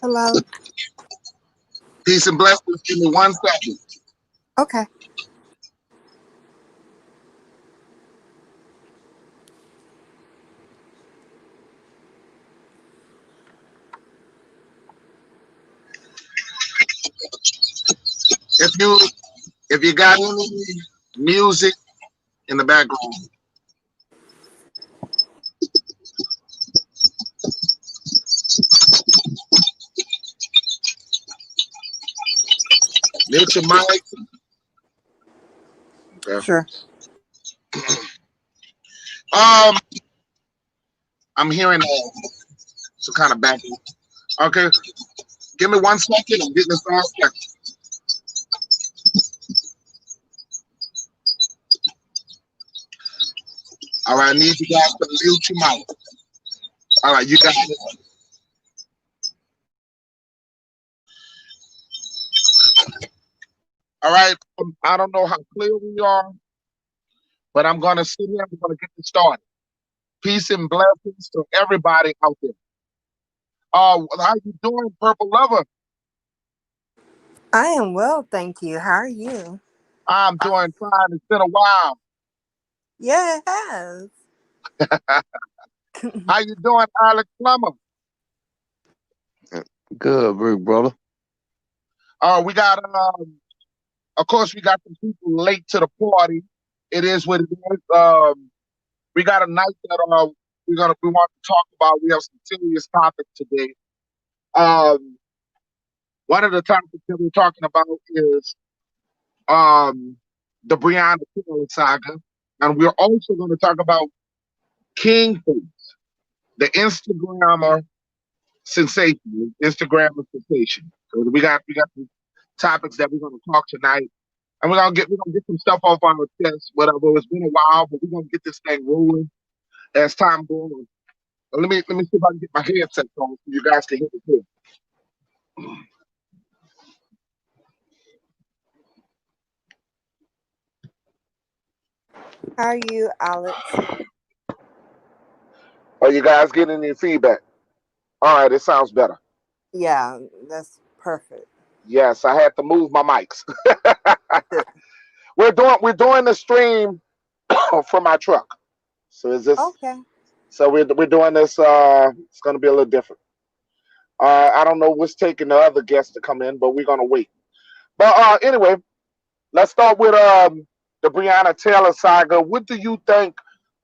Hello. Peace and blessings. Give me 1 second. Okay. If you if you got any music in the background, mute your mic. Okay. Sure. Um, I'm hearing some kind of backing. Okay, give me 1 second. I'm getting this all set. All right, I need you guys to mute your mic. All right, you got it. All right. I don't know how clear we are, but I'm gonna sit here. I'm gonna get this started. Peace and blessings to everybody out there. How you doing, Purple Lover? I am well, thank you. How are you? I'm doing fine. It's been a while. Yeah, it has. How you doing, Alex Plummer? Good, big brother. We got of course we got some people late to the party. It is what it is. We got a night that we want to talk about. We have some serious topics today. Um, one of the topics that we're talking about is um the Brianna Taylor saga, and we're also going to talk about King Face, the Instagrammer sensation. So we got some topics that we're going to talk tonight. And we're gonna get some stuff off our chest, whatever. It's been a while, but we're gonna get this thing rolling as time goes on. But let me see if I can get my headset on so you guys can hear me too. How are you, Alex? Are you guys getting any feedback? All right, it sounds better. Yeah, that's perfect. Yes, I had to move my mics. We're doing the stream from my truck. So is this Okay. so we're doing this it's gonna be a little different. I don't know what's taking the other guests to come in, but we're gonna wait. But anyway, let's start with the Brianna Taylor saga. What do you think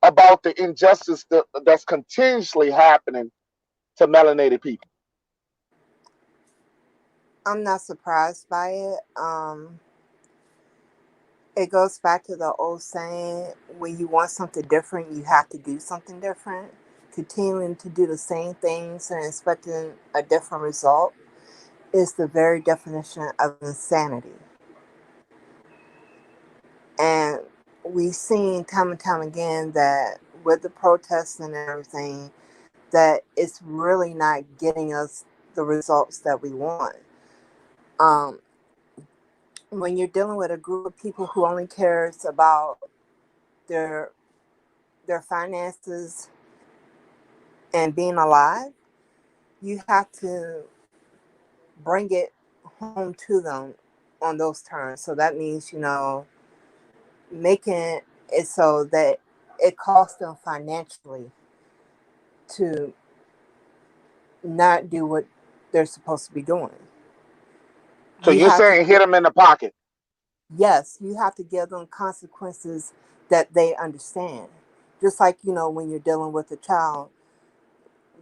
about the injustice that's continuously happening to melanated people? I'm not surprised by it. It goes back to the old saying, when you want something different, you have to do something different. Continuing to do the same things and expecting a different result is the very definition of insanity. And we've seen time and time again that with the protests and everything, that it's really not getting us the results that we want. Um, when you're dealing with a group of people who only cares about their their finances and being alive, you have to bring it home to them on those terms. So that means, making it so that it costs them financially to not do what they're supposed to be doing. So You you're have to, saying hit them in the pocket. yes, you have to give them consequences that they understand. Just like, when you're dealing with a child,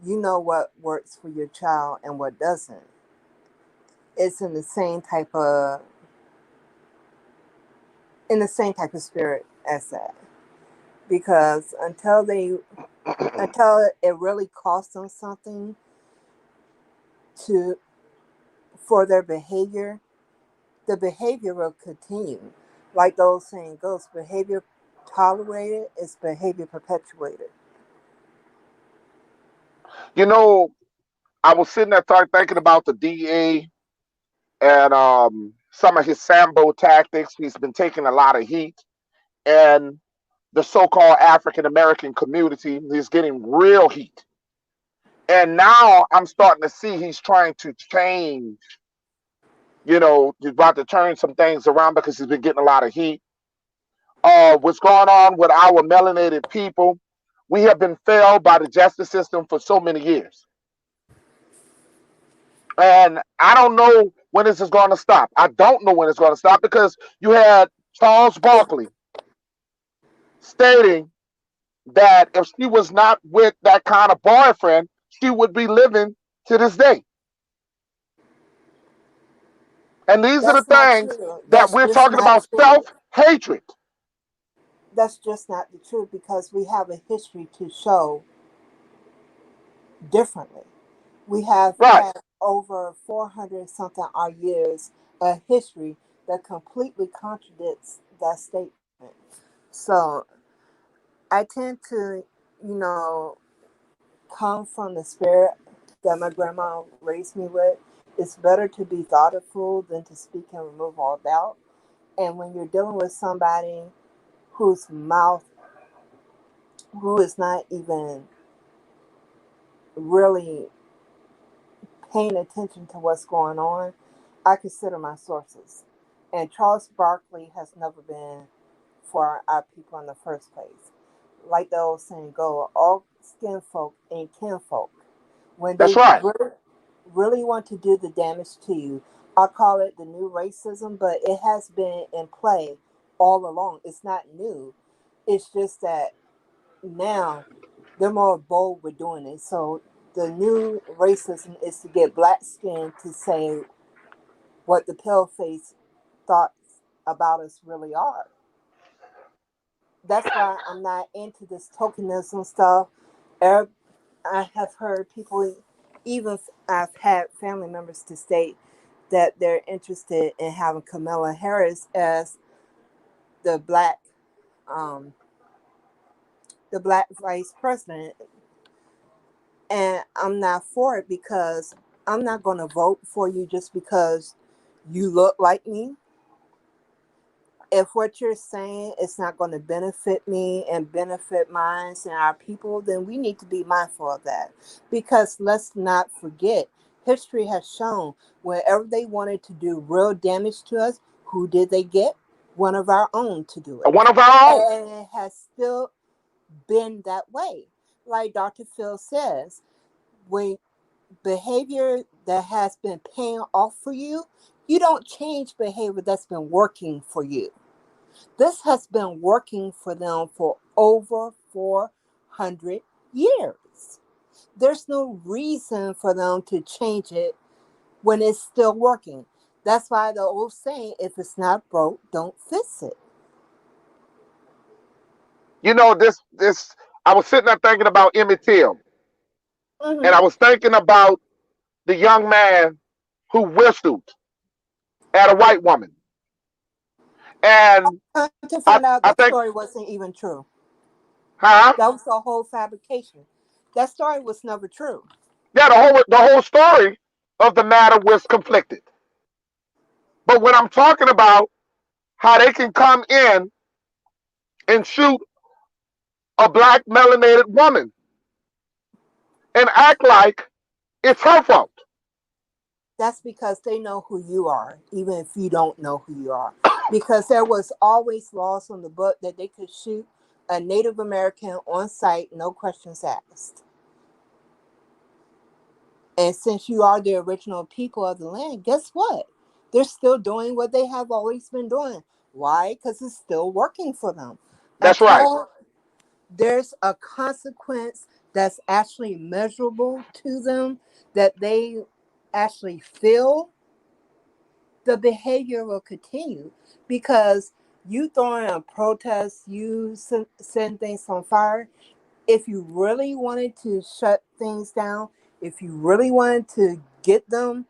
you know what works for your child and what doesn't. It's in the same type of spirit as that. Because until it really costs them something to for their behavior, the behavior will continue. Like the old saying goes, behavior tolerated is behavior perpetuated. You know, I was sitting there thinking about the DA and some of his Sambo tactics. He's been taking a lot of heat, and the so-called African American community is getting real heat. And now I'm starting to see he's trying to change. He's about to turn some things around because he's been getting a lot of heat. What's going on with our melanated people? We have been failed by the justice system for so many years. And I don't know when this is going to stop. I don't know when it's going to stop because you had Charles Barkley stating that if she was not with that kind of boyfriend, she would be living to this day. And these are the That's not things true. that That's we're just talking not about true. self-hatred. That's just not the truth because we have a history to show differently. We have Right. had over 400 something odd years of history that completely contradicts that statement. So I tend to, you know, come from the spirit that my grandma raised me with. It's better to be thoughtful than to speak and remove all doubt. And when you're dealing with somebody whose mouth, who is not even really paying attention to what's going on, I consider my sources. And Charles Barkley has never been for our people in the first place. Like the old saying go, all skin folk ain't kinfolk. When That's they right. really want to do the damage to you, I call it the new racism, but it has been in play all along. It's not new. It's just that now they're more bold with doing it. So the new racism is to get black skin to say what the pale face thoughts about us really are. That's why I'm not into this tokenism stuff. I have heard people, even I've had family members to state that they're interested in having Kamala Harris as the black, um, the black vice president, and I'm not for it because I'm not going to vote for you just because you look like me. If what you're saying is not going to benefit me and benefit mine and our people, then we need to be mindful of that. Because let's not forget, history has shown wherever they wanted to do real damage to us, who did they get? One of our own to do it. One of our own. And it has still been that way. Like Dr. Phil says, when behavior that has been paying off for you, you don't change behavior that's been working for you. This has been working for them for over 400 years. There's no reason for them to change it when it's still working. That's why the old saying, if it's not broke, don't fix it. This I was sitting there thinking about Emmett Till, and Mm-hmm. I was thinking about the young man who whistled at a white woman. And Come to I, find out I that think, story wasn't even true. huh? That was a whole fabrication. That story was never true. Yeah, the whole story of the matter was conflicted. But when I'm talking about how they can come in and shoot a black melanated woman and act like it's her fault. That's because they know who you are, even if you don't know who you are. Because there was always laws on the book that they could shoot a Native American on site, no questions asked. And since you are the original people of the land, guess what? They're still doing what they have always been doing. Why? Because it's still working for them. That's right. Until there's a consequence that's actually measurable to them, that they actually feel, the behavior will continue because you throwing a protest, you setting things on fire. If you really wanted to shut things down, if you really wanted to get them,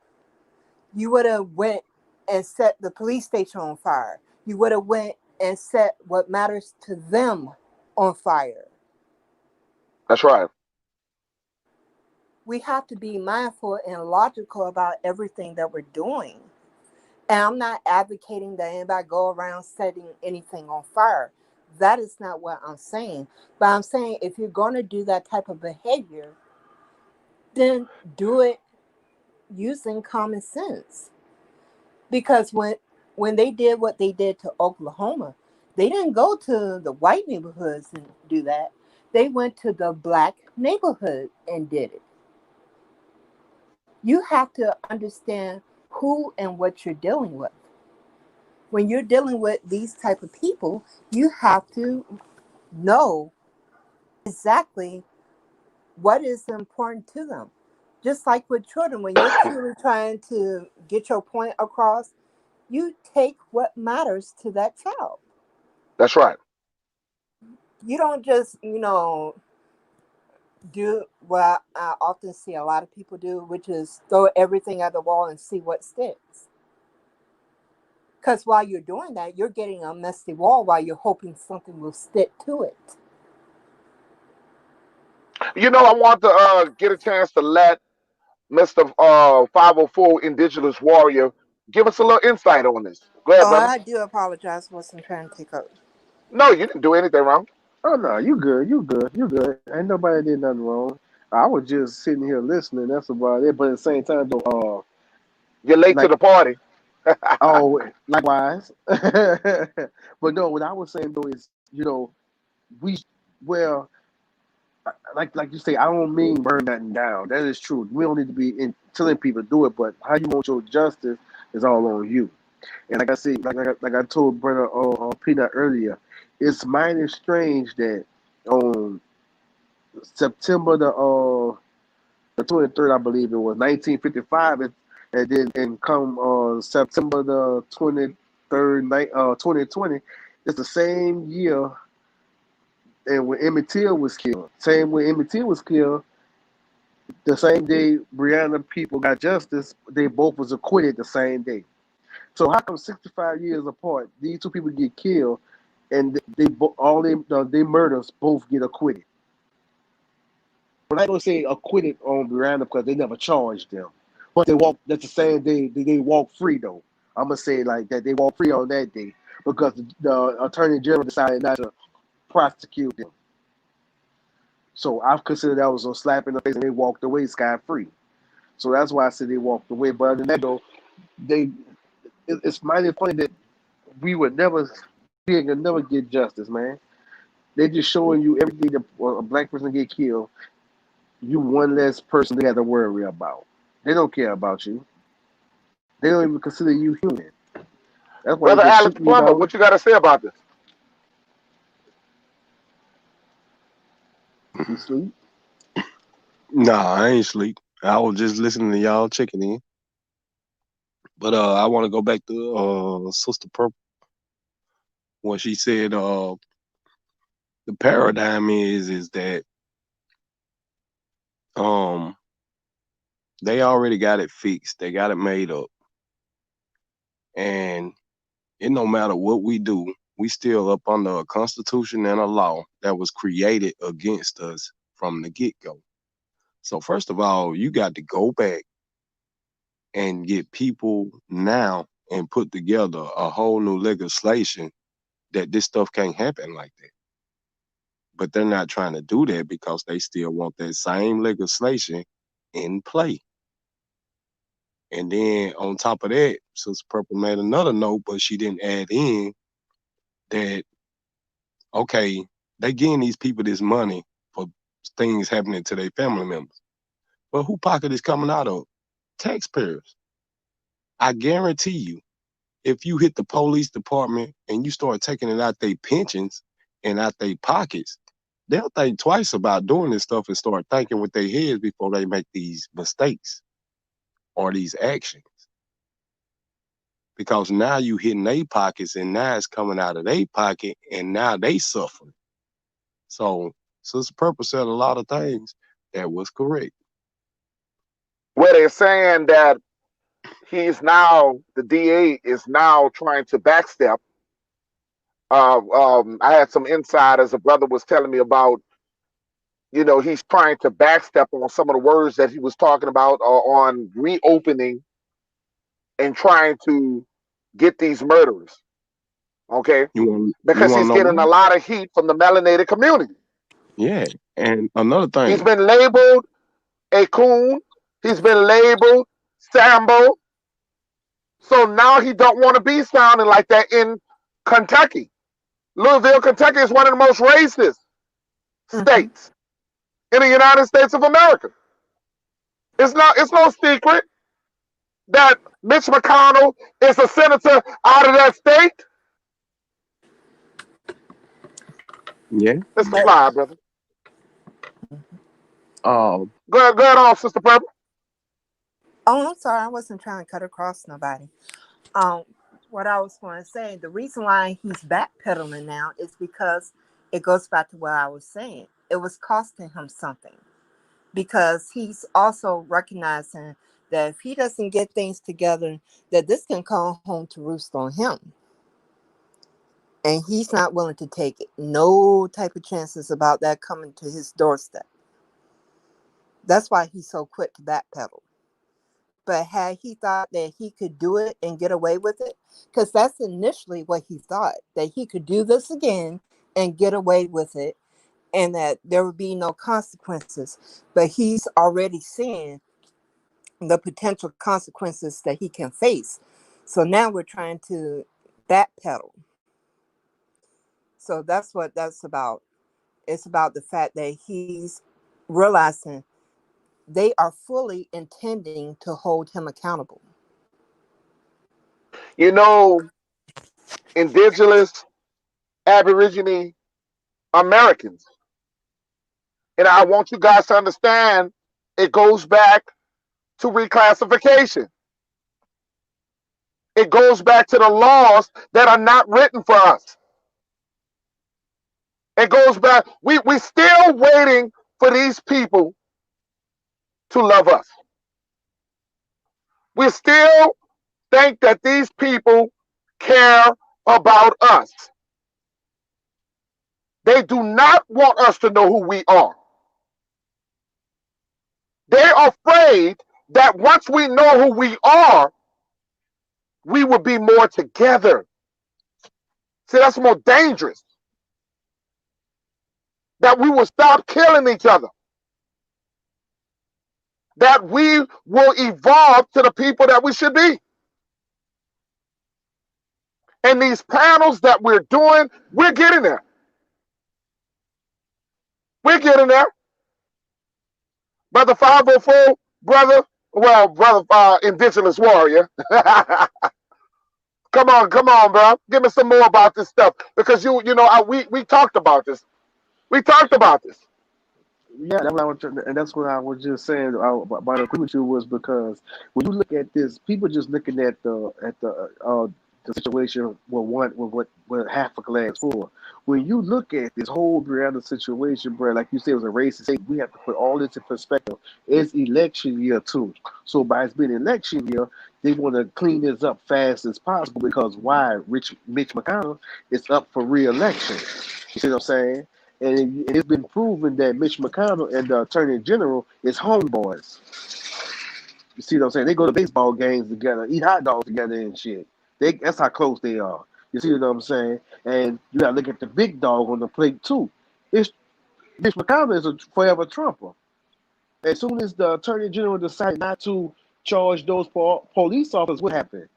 you would have went and set the police station on fire. You would have went and set what matters to them on fire. That's right. We have to be mindful and logical about everything that we're doing. And I'm not advocating that anybody go around setting anything on fire. That is not what I'm saying. But I'm saying if you're going to do that type of behavior, then do it using common sense. Because when they did what they did to Oklahoma, they didn't go to the white neighborhoods and do that. They went to the black neighborhood and did it. You have to understand who and what you're dealing with. When you're dealing with these type of people, you have to know exactly what is important to them. Just like with children, when you're truly trying to get your point across, you take what matters to that child. That's right. You don't just, do what I often see a lot of people do, which is throw everything at the wall and see what sticks. Because while you're doing that, you're getting a messy wall while you're hoping something will stick to it. I want to get a chance to let Mr. 504 Indigenous Warrior give us a little insight on this. Go ahead, Oh, brother. I do apologize. Wasn't trying to take up. No, you didn't do anything wrong. Oh no, you good, you good, you good. Ain't nobody did nothing wrong. I was just sitting here listening. That's about it. But at the same time, though, You're late to like the party. oh, likewise. But no, what I was saying though is, we well, like you say, I don't mean burn nothing down. That is true. We don't need to be telling people to do it, but how you want your justice is all on you. And like I said, like I told brother Peanut earlier, it's mighty strange that on September the 23rd, I believe it was 1955, and then and come September the 23rd, 2020, it's the same year. And when Emmett Till was killed, same when Emmett Till was killed, the same day Brianna people got justice, they both was acquitted the same day. So how come 65 years apart, these two people get killed, and all they murders both get acquitted? But I don't say acquitted on Miranda because they never charged them. But they walk. That's the same day they walk free though. I'm gonna say like that they walk free on that day because the attorney general decided not to prosecute them. So I consider that was a slap in the face, and they walked away scot free. So that's why I said they walked away. But other than that though, they it's mighty funny that we would never we ain't gonna never get justice, man. They just showing you every day that a black person get killed, you one less person they have to worry about. They don't care about you. They don't even consider you human. That's why they Brother just Alex shooting you Plummer, down. what you got to say about this? You sleep. Nah, I ain't sleep. I was just listening to y'all checking in. But I want to go back to Sister Purple when she said the paradigm is that um they already got it fixed. They got it made up. And it no matter what we do, we still up under a constitution and a law that was created against us from the get-go. So first of all, you got to go back and get people now and put together a whole new legislation that this stuff can't happen like that. But they're not trying to do that because they still want that same legislation in play. And then on top of that, Sister Purple made another note, but she didn't add in that, okay, they getting these people this money for things happening to their family members. But who pocket is coming out of? Taxpayers. I guarantee you, if you hit the police department and you start taking it out their pensions and out their pockets, they'll think twice about doing this stuff and start thinking with their heads before they make these mistakes or these actions. Because now you hitting their pockets and now it's coming out of their pocket and now they suffering. So Sister Purple said a lot of things that was correct. Where they're saying that the DA is now trying to backstep. I had some insiders, a brother was telling me about, he's trying to backstep on some of the words that he was talking about on reopening and trying to get these murderers. Okay. You Because want to he's know getting why? a lot of heat from the melanated community. Yeah. And another He's thing, been labeled a coon. He's been labeled Sambo. So now he don't want to be sounding like that in Kentucky. Louisville, Kentucky is one of the most racist Mm-hmm. states in the United States of America. It's no secret that Mitch McConnell is a senator out of that state. Yeah. It's the But fly, brother. Uh, Go ahead on, Sister Purple. oh, I'm sorry, I wasn't trying to cut across nobody. Um, what I was going to say, the reason why he's backpedaling now is because it goes back to what I was saying. It was costing him something because he's also recognizing that if he doesn't get things together, that this can come home to roost on him. And he's not willing to take it. No type of chances about that coming to his doorstep. That's why he's so quick to backpedal. But had he thought that he could do it and get away with it, because that's initially what he thought, that he could do this again and get away with it, and that there would be no consequences. But he's already seeing the potential consequences that he can face. So now we're trying to backpedal. So that's what that's about. It's about the fact that he's realizing they are fully intending to hold him accountable. You know, indigenous, Aborigine Americans. And I want you guys to understand it goes back to reclassification. It goes back to the laws that are not written for us. It goes back. We still waiting for these people to love us. We still think that these people care about us. They do not want us to know who we are. They're afraid that once we know who we are, we will be more together. See, that's more dangerous. That we will stop killing each other. That we will evolve to the people that we should be. And these panels that we're doing, we're getting there. We're getting there. Brother 504, brother, indigenous warrior. Come on, bro. Give me some more about this stuff because we talked about this. We talked about this. Yeah, that's what I was, and that's what I was just saying. About agree with you was because when you look at this, people just looking at the situation with half a glass full. When you look at this whole Brianna situation, bro, like you said, it was a racist state. We have to put all this in perspective. It's election year too, so by it being election year, they want to clean this up fast as possible because why? Mitch McConnell is up for re-election. You see what I'm saying? And it's been proven that Mitch McConnell and the Attorney General is homeboys. You see what I'm saying? They go to baseball games together, eat hot dogs together and shit. That's how close they are. You see what I'm saying? And you gotta look at the big dog on the plate too. It's Mitch McConnell is a forever Trumper. As soon as the Attorney General decided not to charge those police officers, what happened?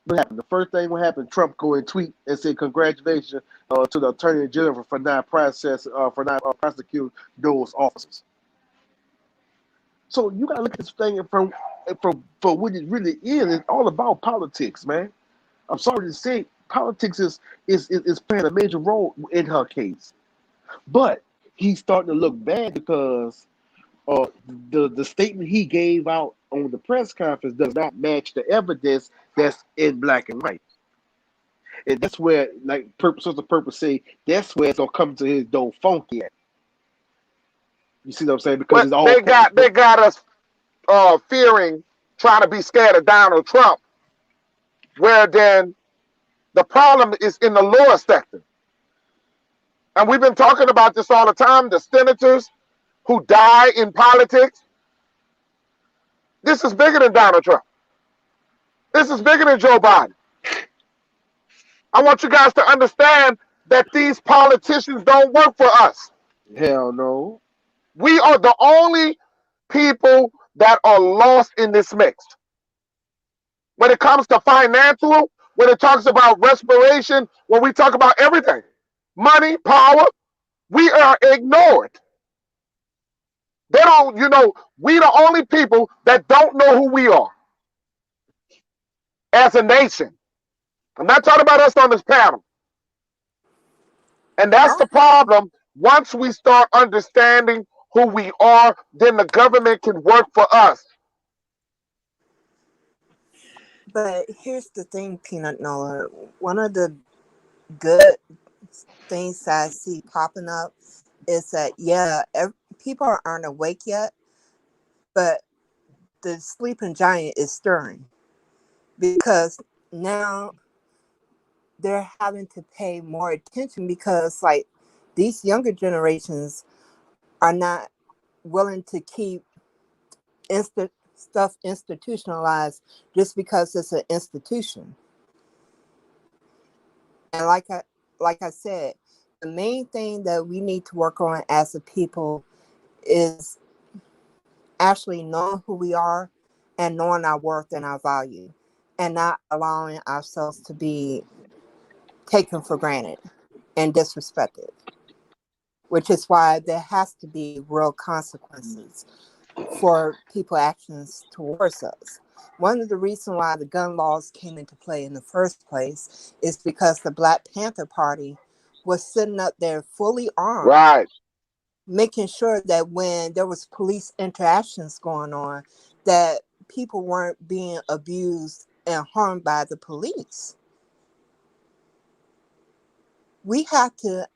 What happened? The first thing what happened, Trump go and tweet and say congratulations to the Attorney General for not prosecuting those officers. So you gotta look at this thing from for what it really is. It's all about politics, man. I'm sorry to say, politics is playing a major role in her case. But he's starting to look bad because uh, the statement he gave out on the press conference does not match the evidence that's in black and white. And that's where, like Sister Purpose say, that's where it's gonna come to his door funky at. You see what I'm saying? Because But it's all they got us fearing, trying to be scared of Donald Trump, where then the problem is in the lower sector. And we've been talking about this all the time. The senators who die in politics. This is bigger than Donald Trump. This is bigger than Joe Biden. I want you guys to understand that these politicians don't work for us. hell no. We are the only people that are lost in this mix. When it comes to financial, when it talks about respiration, when we talk about everything, money, power, we are ignored. They don't, we the only people that don't know who we are as a nation. I'm not talking about us on this panel. And that's Oh, the problem. Once we start understanding who we are, then the government can work for us. but here's the thing, Peanut Noah. One of the good things that I see popping up is that, yeah, people aren't awake yet, but the sleeping giant is stirring because now they're having to pay more attention because, like, these younger generations are not willing to keep stuff institutionalized just because it's an institution. And like I said, the main thing that we need to work on as a people is actually knowing who we are and knowing our worth and our value and not allowing ourselves to be taken for granted and disrespected, which is why there has to be real consequences for people actions towards us. One of the reasons why the gun laws came into play in the first place is because the Black Panther Party was sitting up there fully armed, Right. making sure that when there was police interactions going on, that people weren't being abused and harmed by the police. We have to,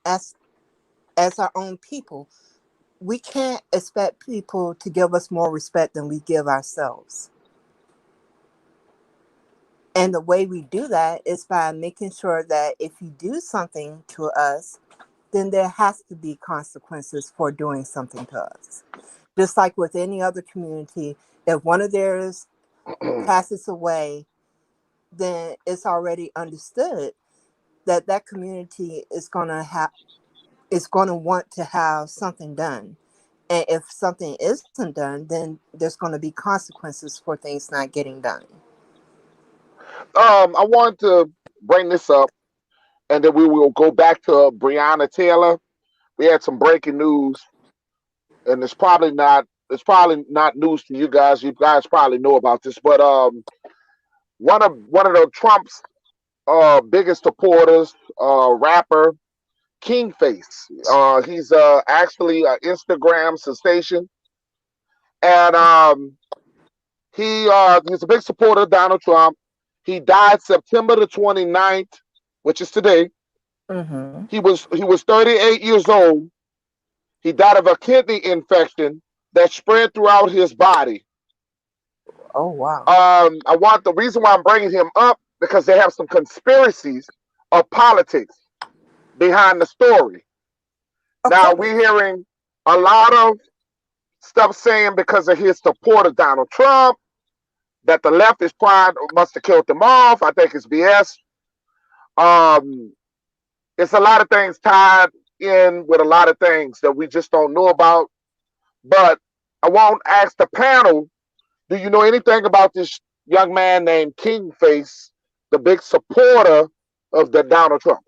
as our own people, we can't expect people to give us more respect than we give ourselves. And the way we do that is by making sure that if you do something to us, then there has to be consequences for doing something to us. Just like with any other community, if one of theirs passes away, then it's already understood that that community is going to want to have something done. And if something isn't done, then there's going to be consequences for things not getting done. I want to bring this up, and then we will go back to Brianna Taylor. We had some breaking news, and it's probably not news to you guys. You guys probably know about this, but one of the Trump's biggest supporters, rapper Kingface. He's actually an Instagram sensation, and he's a big supporter of Donald Trump. He died September the 29th, which is today. Mm-hmm. He was 38 years old. He died of a kidney infection that spread throughout his body. Oh, wow. I want the reason why I'm bringing him up because they have some conspiracies of politics behind the story. Of Now we're course. hearing a lot of stuff saying because of his support of Donald Trump that the left is trying must have killed him off. I think it's BS. Um, it's a lot of things tied in with a lot of things that we just don't know about. But I won't ask the panel, do you know anything about this young man named Kingface, the big supporter of the Donald Trump?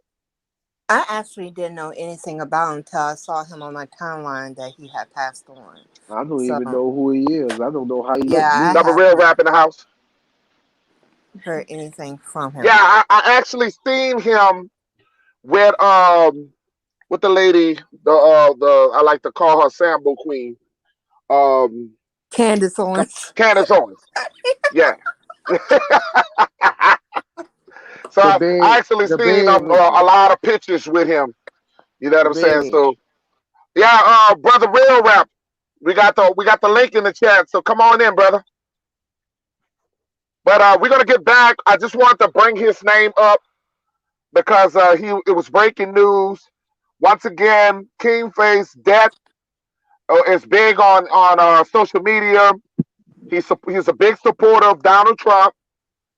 I actually didn't know anything about him until I saw him on my timeline that he had passed on. I don't So, even know who he is. I don't know how he looked yeah, I neither. Double real haven't rap in the house. heard anything from Yeah, him. I actually seen him with with the lady, the I like to call her Sambo Queen, um Candace Owens. Candace Owens. Yeah. So The I big, actually the seen big with a lot of pictures with him. You know what the I'm saying? big. So yeah, brother real rap. We got the link in the chat. So come on in, brother. But we're gonna get back. I just want to bring his name up because it was breaking news. Once again, Kingface death is big on social media. He's a big supporter of Donald Trump.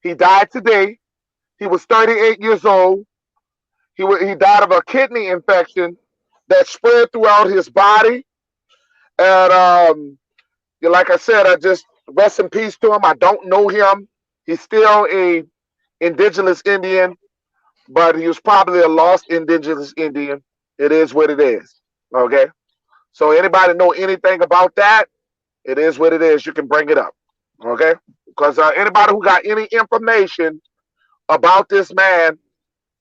He died today. He was 38 years old. He died of a kidney infection that spread throughout his body, and Like I said, I just rest in peace to him. I don't know him. He's still a indigenous Indian, but he was probably a lost indigenous Indian. It is what it is. Okay. So anybody know anything about that? It is what it is. You can bring it up. Okay. Because anybody who got any information about this man,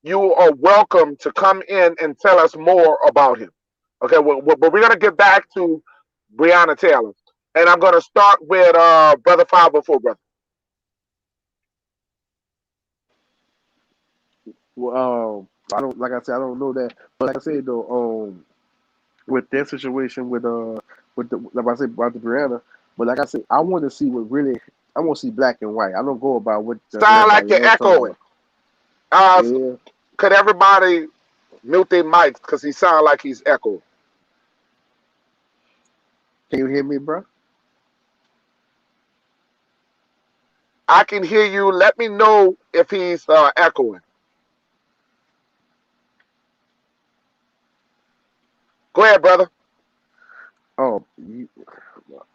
you are welcome to come in and tell us more about him. Okay. But we're gonna get back to Brianna Taylor, and I'm gonna start with brother 504, brother. Well, I don't like I said I don't know that, but like I said though, with that situation with the like I said about the Brianna, but like I said, I want to see what really I want to see black and white. I don't go about what Sound like everybody you're else talking echoing. about. Uh, Yeah, could everybody mute their mics because he sounds like he's echoing? can you hear me, bro? I can hear you. Let me know if he's echoing. Go ahead, brother. Oh,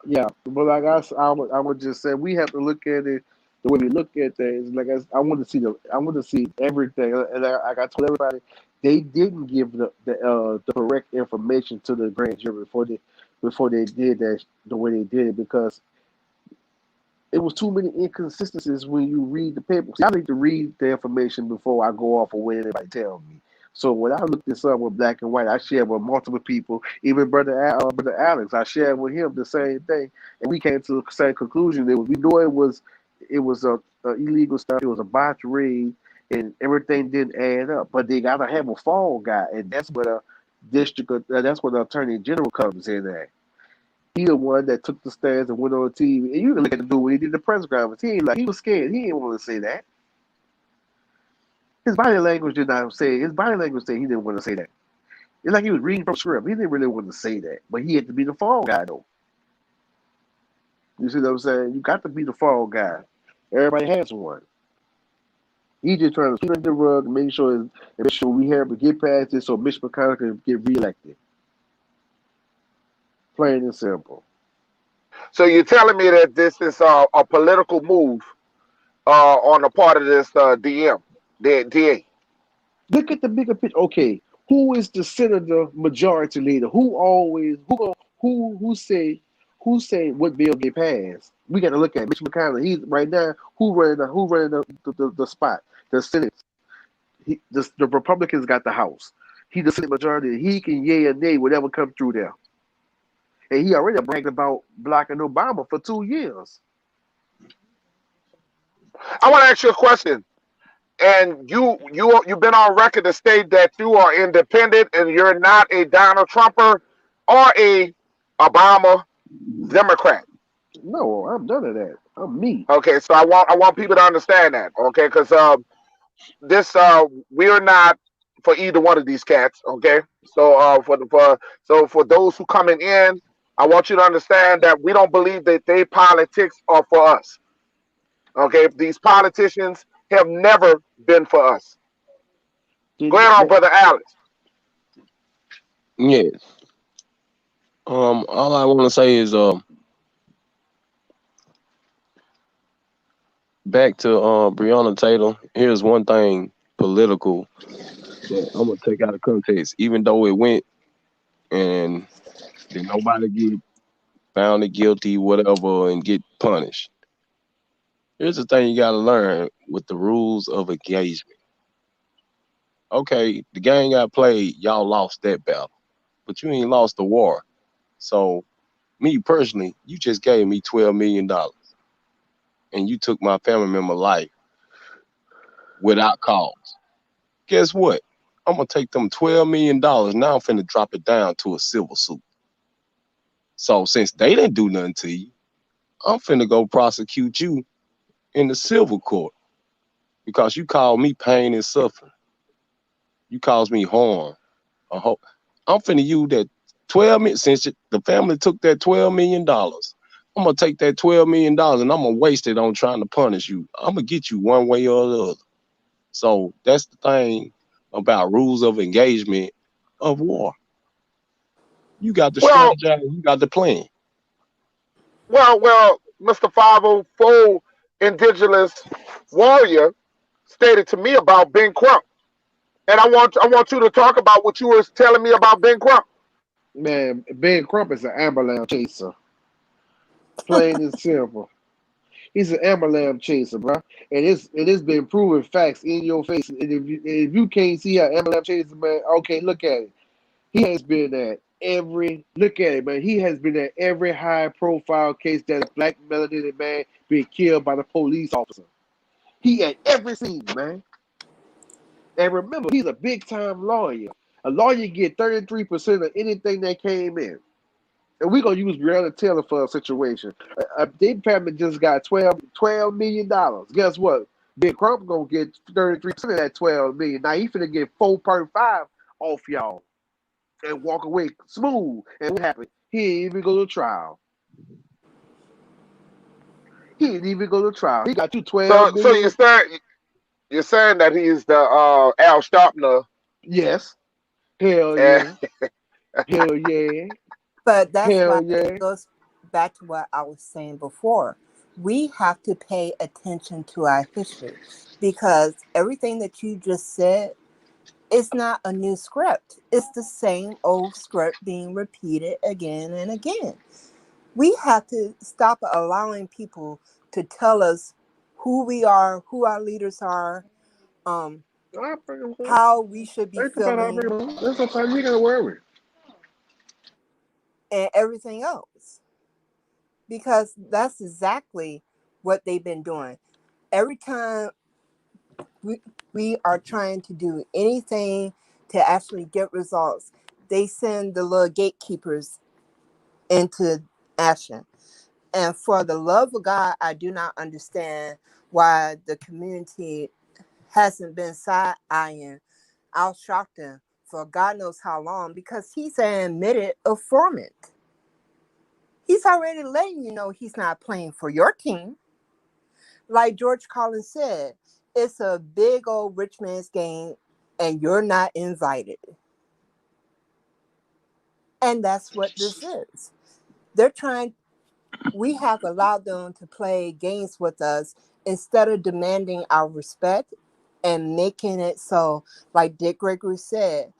yeah, but like I would just say we have to look at it the way we look at things. Like I want to see I want to see everything, and like I told everybody, they didn't give the correct information to the grand jury before they did that the way they did it because it was too many inconsistencies when you read the paper. See, I need to read the information before I go off of what anybody tells me. So when I looked this up with black and white, I shared with multiple people, even brother Alex. I shared with him the same thing, and we came to the same conclusion. We knew it was a illegal stuff. It was a botch raid, and everything didn't add up. But they gotta have a fall guy, and that's where the attorney general comes in at. He the one that took the stands and went on TV. And you can look at the dude when he did the press conference. He was scared. He didn't want to say that. His body language did not say. His body language said he didn't want to say that. It's like he was reading from script. He didn't really want to say that, but he had to be the fall guy though. You see what I'm saying? You got to be the fall guy. Everybody has one. He just trying to sweep under the rug and make sure we have to get past this so Mitch McConnell can get reelected. Plain and simple. So you're telling me that this is a political move on the part of this the DA? Look at the bigger picture. Okay, who is the senator majority leader? Who always who say what bill get passed? We got to look at Mitch McConnell. He's right now who running the spot the Senate. The Republicans got the House. He the Senate majority. He can yay or nay whatever come through there. And he already bragged about blocking Obama for 2 years. I want to ask you a question. And you've been on record to state that you are independent and you're not a Donald Trumper or a Obama Democrat. No, I'm none of that. I'm me. Okay, so I want people to understand that. Okay, because this we are not for either one of these cats. Okay, so for those who coming in, I want you to understand that we don't believe that they politics are for us. Okay, these politicians have never been for us. Go Did ahead on, brother Alex. Yeah. All I want to say is back to Brianna Taylor. Here's one thing political that I'm gonna take out of context, even though it went and did nobody get found guilty, whatever, and get punished. Here's the thing you gotta learn with the rules of engagement. Okay, the game got played, y'all lost that battle, but you ain't lost the war. So me personally, you just gave me $12 million and you took my family member life without cause. Guess what? I'm gonna take them $12 million. Now I'm finna drop it down to a civil suit. So since they didn't do nothing to you, I'm finna go prosecute you in the civil court because you called me pain and suffering. You caused me harm. I hope I'm finna use that 12 million since the family took that $12 million. I'm gonna take that $12 million and I'm gonna waste it on trying to punish you. I'm gonna get you one way or the other. So that's the thing about rules of engagement of war. You got the Well, strategize, you got the plan. well, Mr. 504 indigenous warrior stated to me about Ben Crump. And I want you to talk about what you were telling me about Ben Crump. Man, Ben Crump is an amber lamb chaser, plain and simple. He's an amber lamb chaser, bro. And it's been proven facts in your face. And if you can't see an amber lamb chaser, man, okay, look at it. He has been at every look at it, man. He has been at every high profile case that a black melanated man being killed by the police officer. He at every scene, man. And remember, he's a big time lawyer. A lawyer get 33% of anything that came in. And we're gonna use Brianna Taylor for a situation. They probably just got $12 million. Guess what? Ben Crump gonna get 33% of that 12 million. Now he finna get 4.5 off y'all and walk away smooth. And what happened? He didn't even go to trial. He didn't even go to trial. He got you 12 So million. you're saying that he's the Al Sharpner. Yes. Hell And yeah. Hell yeah. But that's Hell why yeah. it goes back to what I was saying before. We have to pay attention to our history because everything that you just said is not a new script. It's the same old script being repeated again and again. We have to stop allowing people to tell us who we are, who our leaders are, um, I bring him home. how we should be Ain't about I bring feeling, him home. That's no time you gotta worry. and everything else. Because that's exactly what they've been doing. Every time we, we are trying to do anything to actually get results, they send the little gatekeepers into action. And for the love of God, I do not understand why the community hasn't been side eyeing Al Sharpton for God knows how long because he's an admitted informant. He's already letting you know he's not playing for your team. Like George Carlin said, it's a big old rich man's game and you're not invited. And that's what this is. They're trying, we have allowed them to play games with us instead of demanding our respect and making it so, like Dick Gregory said,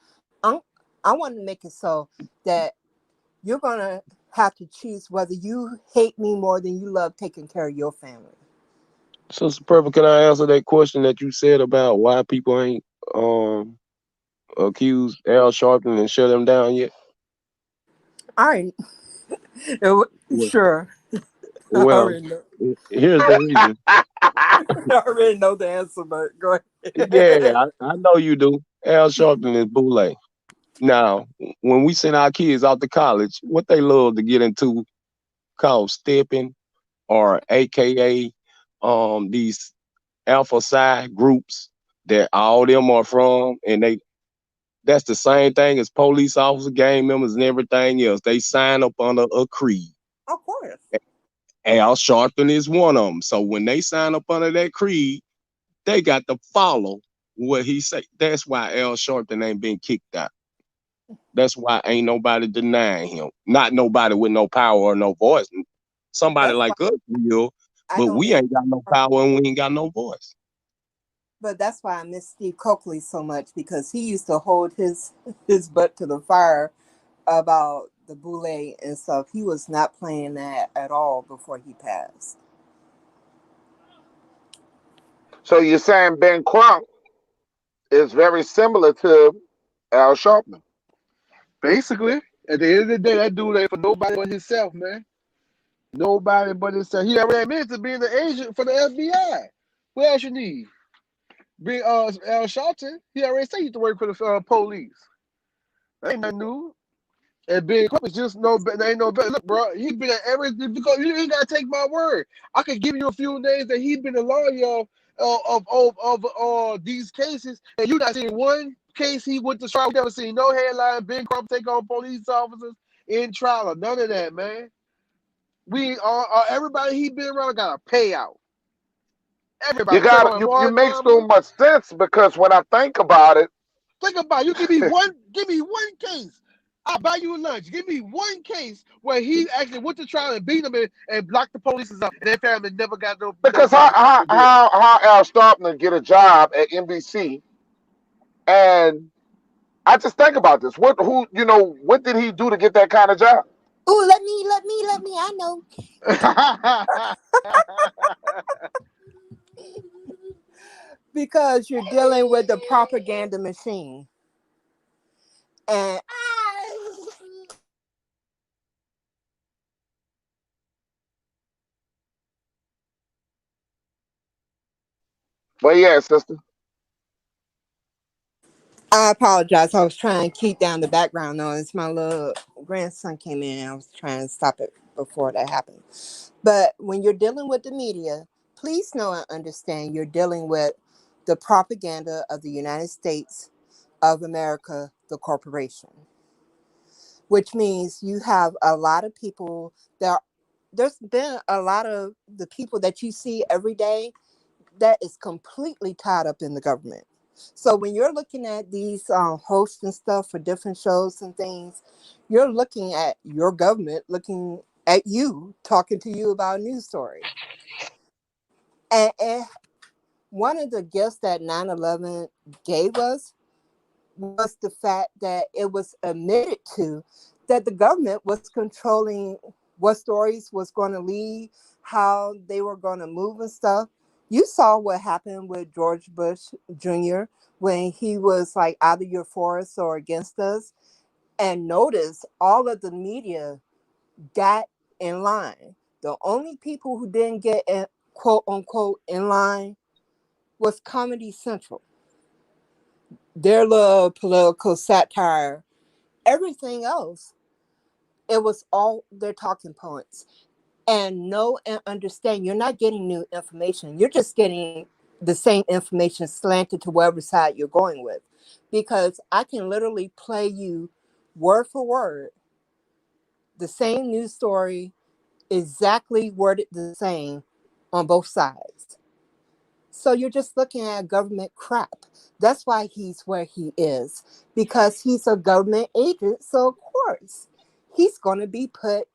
I'm, I want to make it so that you're going to have to choose whether you hate me more than you love taking care of your family. Sister Purple, can I answer that question that you said about why people ain't um accused Al Sharpton and shut him down yet? All right. Well, Sure. I well, already know. here's the reason. I already know the answer, but go Yeah, ahead. I know you do. Al Sharpton is Boule. Now, when we send our kids out to college, what they love to get into called stepping or AKA these alpha psi groups that all them are from, and that's the same thing as police officers, gang members, and everything else. They sign up under a creed. Of course. Al Sharpton is one of them. So when they sign up under that creed, they got to follow what he say. That's why Al Sharpton ain't been kicked out. That's why ain't nobody denying him. Not nobody with no power or no voice. Somebody That's why like us will, I but don't we miss. ain't got no power and we ain't got no voice. But that's why I miss Steve Coakley so much because he used to hold his butt to the fire about the boule and stuff. He was not playing that at all before he passed. so you're saying Ben Crump is very similar to Al Sharpner. Basically, at the end of the day, that dude ain't for nobody but himself, man. Nobody but himself. He already admitted to being the agent for the FBI. What else you need? Big Al Sharpton, he already said he used to work for the police. That ain't nothing new. And Big Crump is just no, ain't no better. Look, bro, he been at every because you ain't gotta take my word. I could give you a few names that he been a lawyer of these cases, and you not seen one case he went to trial. We never seen no headline. Big Crump take on police officers in trial or none of that, man. We everybody he been around got a payout. You Everybody, got Trayvon you Martin make so mama. much sense because when I think about it, Think about it. You give me one case. I'll buy you a lunch. Give me one case where he actually went to trial and beat him and locked the police up, and their family never Because got no bill. how Al Sharpton get a job at NBC, and I just think about this. What did he do to get that kind of job? Oh, let me. I know. Because you're dealing with the propaganda machine. And But yeah, sister. I apologize. I was trying to keep down the background noise. My little grandson came in. I was trying to stop it before that happened. But when you're dealing with the media, please know and understand you're dealing with the propaganda of the United States of America, the corporation, which means you have a lot of people that there's been a lot of the people that you see every day that is completely tied up in the government. So when you're looking at these hosts and stuff for different shows and things, you're looking at your government looking at you, talking to you about a news story. And one of the gifts that 9/11 gave us was the fact that it was admitted to that the government was controlling what stories was going to lead, how they were going to move and stuff. You saw what happened with George Bush Jr. when he was like either you're for us or against us. And notice all of the media got in line. The only people who didn't get in, quote unquote in line was Comedy Central. Their little political satire, everything else, it was all their talking points. And know and understand you're not getting new information. You're just getting the same information slanted to whatever side you're going with. Because I can literally play you word for word the same news story, exactly worded the same on both sides. So you're just looking at government crap. That's why he's where he is, because he's a government agent. So, of course, he's going to be put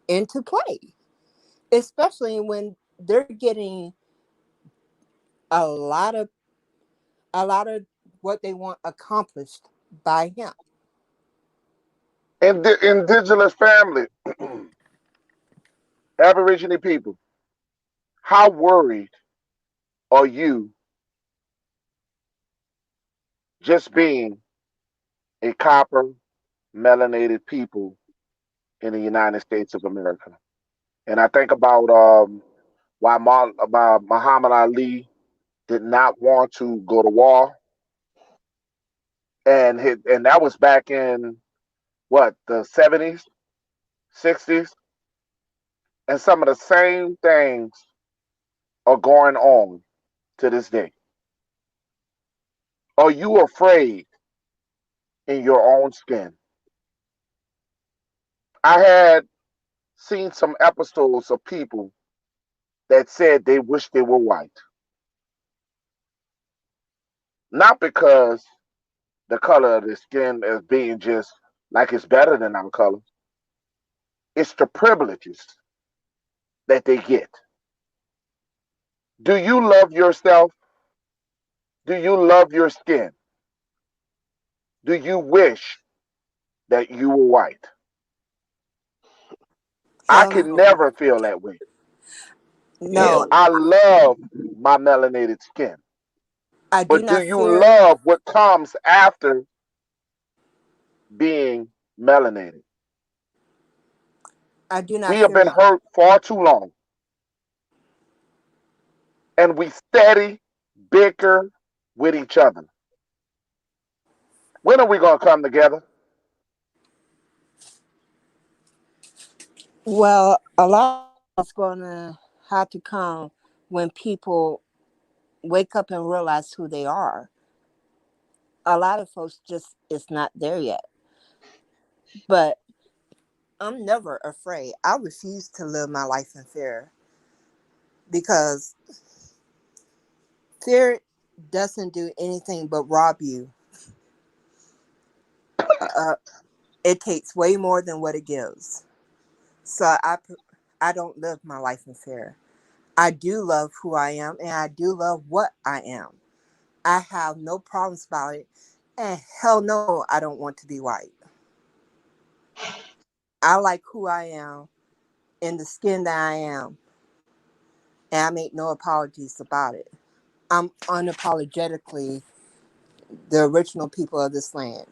into play, especially when they're getting a lot of a lot of what they want accomplished by him. And the indigenous family, Aborigine people, how worried are you just being a copper melanated people in the United States of America? And I think about why Muhammad Ali did not want to go to war, and that was back in what, the 70s, 60s, and some of the same things are going on to this day. Are you afraid in your own skin? I had seen some episodes of people that said they wish they were white, not because the color of the skin as being just like it's better than our color. It's the privileges that they get. Do you love yourself? Do you love your skin? Do you wish that you were white? I Hell can no. never feel that way. No, I love my melanated skin. I do But do not you fear. love what comes after being melanated? I do not We have fear been my. hurt far too long, and we steady bicker with each other. When are we going to come together? Well, a lot is going to have to come when people wake up and realize who they are. A lot of folks just it's not there yet. But I'm never afraid. I refuse to live my life in fear because fear doesn't do anything but rob you. Uh, It takes way more than what it gives. So I don't live my life in fear. I do love who I am and I do love what I am. I have no problems about it. And hell no, I don't want to be white. I like who I am in the skin that I am. And I make no apologies about it. I'm unapologetically the original people of this land.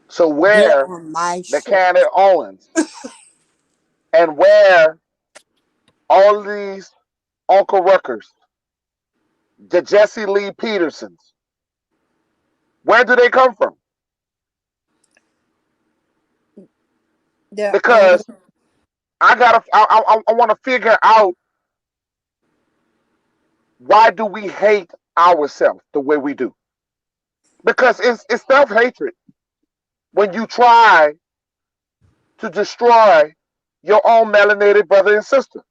So Get where on my the shit. Candace Owens and where all these Uncle Ruckers, the Jesse Lee Petersons, where do they come from? They're only Because I want to figure out why do we hate ourselves the way we do? Because it's self hatred when you try to destroy your own melanated brother and sister.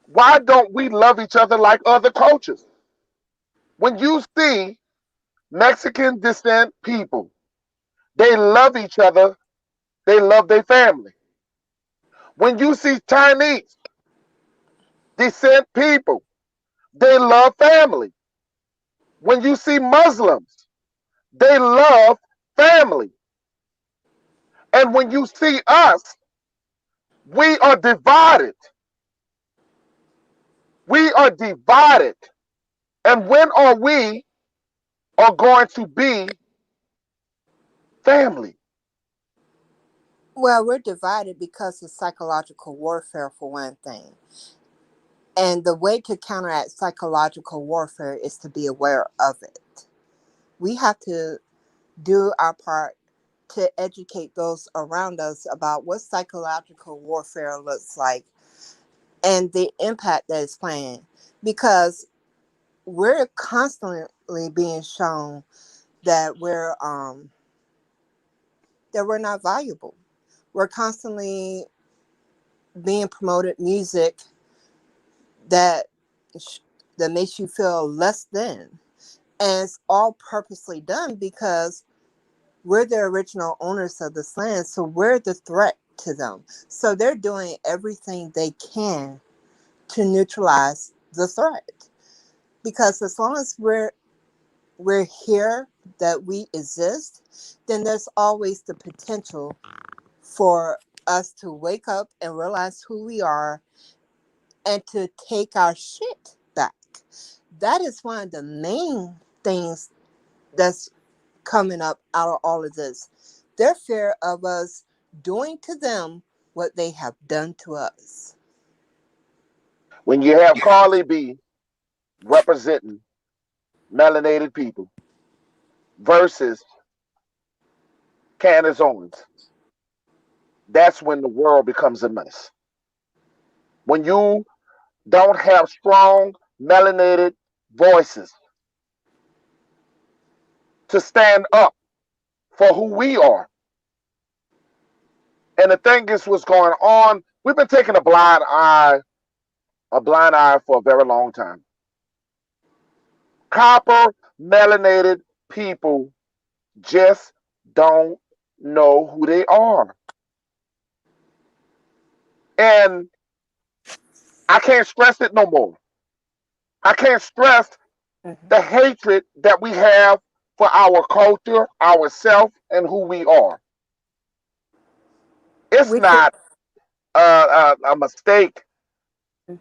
Why don't we love each other like other cultures? When you see Mexican descent people, they love each other, they love their family. When you see Chinese descent people, they love family. When you see Muslims, they love family. And when you see us, we are divided. We are divided. And when are we are going to be family? well, we're divided because of psychological warfare for one thing. And the way to counteract psychological warfare is to be aware of it. We have to do our part to educate those around us about what psychological warfare looks like and the impact that it's playing. Because we're constantly being shown that we're not valuable. We're constantly being promoted music that that makes you feel less than, and it's all purposely done because we're the original owners of this land, so we're the threat to them. So they're doing everything they can to neutralize the threat. Because as long as we're here, that we exist, then there's always the potential for us to wake up and realize who we are and to take our shit back. That is one of the main things that's coming up out of all of this. Their fear of us doing to them what they have done to us. When you have Carly B representing melanated people versus Candace Owens, that's when the world becomes a mess. When you don't have strong melanated voices to stand up for who we are. And the thing is what's going on, we've been taking a blind eye for a very long time. Copper melanated people just don't know who they are. And I can't stress it no more. I can't stress Mhm. the hatred that we have for our culture, ourself, and who we are. It's We could. not a mistake.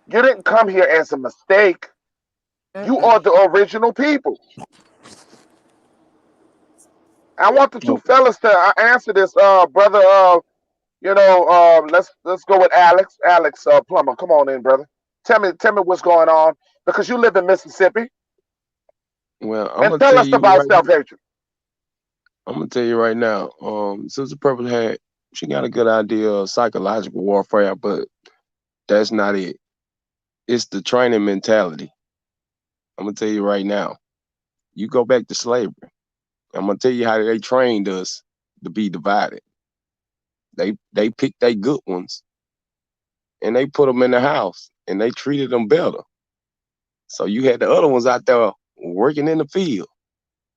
You didn't come here as a mistake. You Mm-mm. are the original people. I want the two Oh, fellas to answer this, brother. Let's go with Alex. Alex Plummer, come on in, brother. Tell me what's going on because you live in Mississippi, well, and tell us about self hatred. I'm gonna tell you right now. Sister Purple had she got a good idea of psychological warfare, but that's not it. It's the training mentality. I'm gonna tell you right now. You go back to slavery. I'm gonna tell you how they trained us to be divided. They picked they good ones and they put them in the house and they treated them better. So you had the other ones out there working in the field,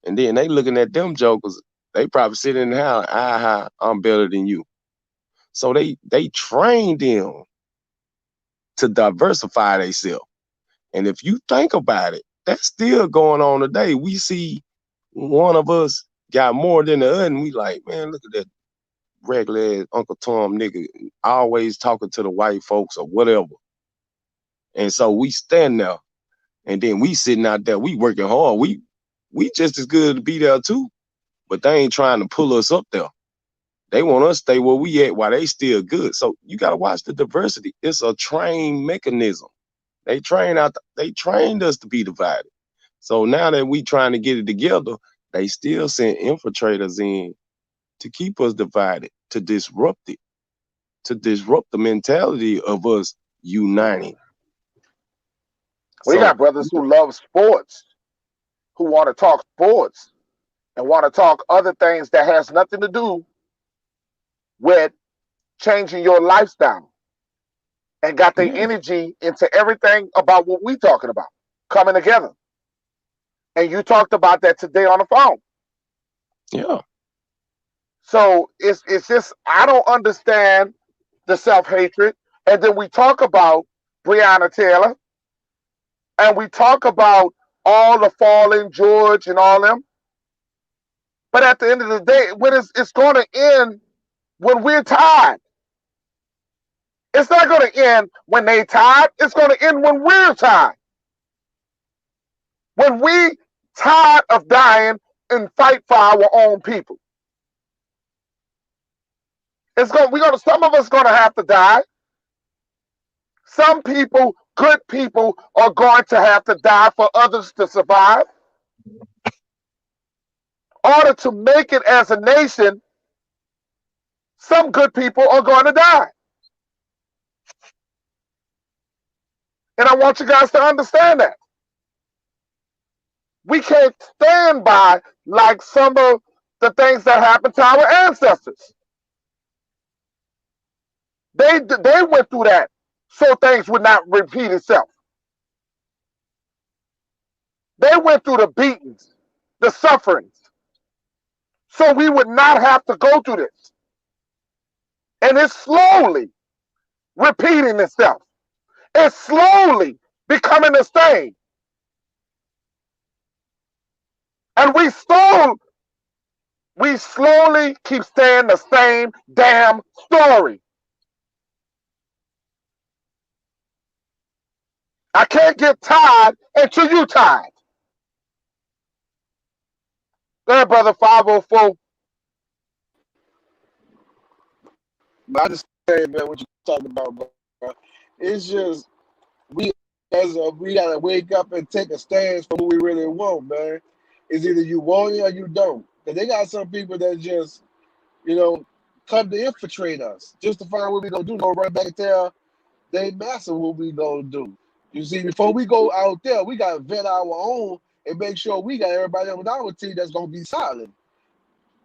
and then they looking at them jokers. They probably sit in the house, aha, I'm better than you. So they train them to diversify themselves. And if you think about it, that's still going on today. We see one of us got more than the other, and we like, man, look at that regular ass Uncle Tom nigga always talking to the white folks or whatever. And so we stand there, and then we sitting out there, we working hard. We just as good to be there too, but they ain't trying to pull us up there. They want us to stay where we at while they still good. So you gotta watch the diversity. It's a trained mechanism. They trained us to be divided. So now that we trying to get it together, they still send infiltrators in to keep us divided, to disrupt the mentality of us uniting. We So got brothers who love sports, who want to talk sports and want to talk other things that has nothing to do with changing your lifestyle, and got their yeah, energy into everything about what we talking about, coming together. And you talked about that today on the phone. yeah, So it's just I don't understand the self hatred. And then we talk about Brianna Taylor, and we talk about all the fallen George and all them. But at the end of the day, when it's going to end when we're tired. It's not going to end when they tired. It's going to end when we're tired. When we tired of dying and fight for our own people. Some of us going to have to die. Some people, good people, are going to have to die for others to survive. In order to make it as a nation, some good people are going to die. And I want you guys to understand that. We can't stand by like some of the things that happened to our ancestors. They went through that so things would not repeat itself. They went through the beatings, the sufferings, so we would not have to go through this. And it's slowly repeating itself. It's slowly becoming the same. And we slowly keep saying the same damn story. I can't get tired until you tired. Go ahead, brother 504. But I just say, man, what you talking about, bro? It's just we we gotta wake up and take a stance for who we really want, man. It's either you want it or you don't. Cause they got some people that just, you know, come to infiltrate us just to find what we gonna do. Go right back and tell they master what we gonna do. You see, before we go out there, we gotta vet our own and make sure we got everybody on our team that's gonna be solid.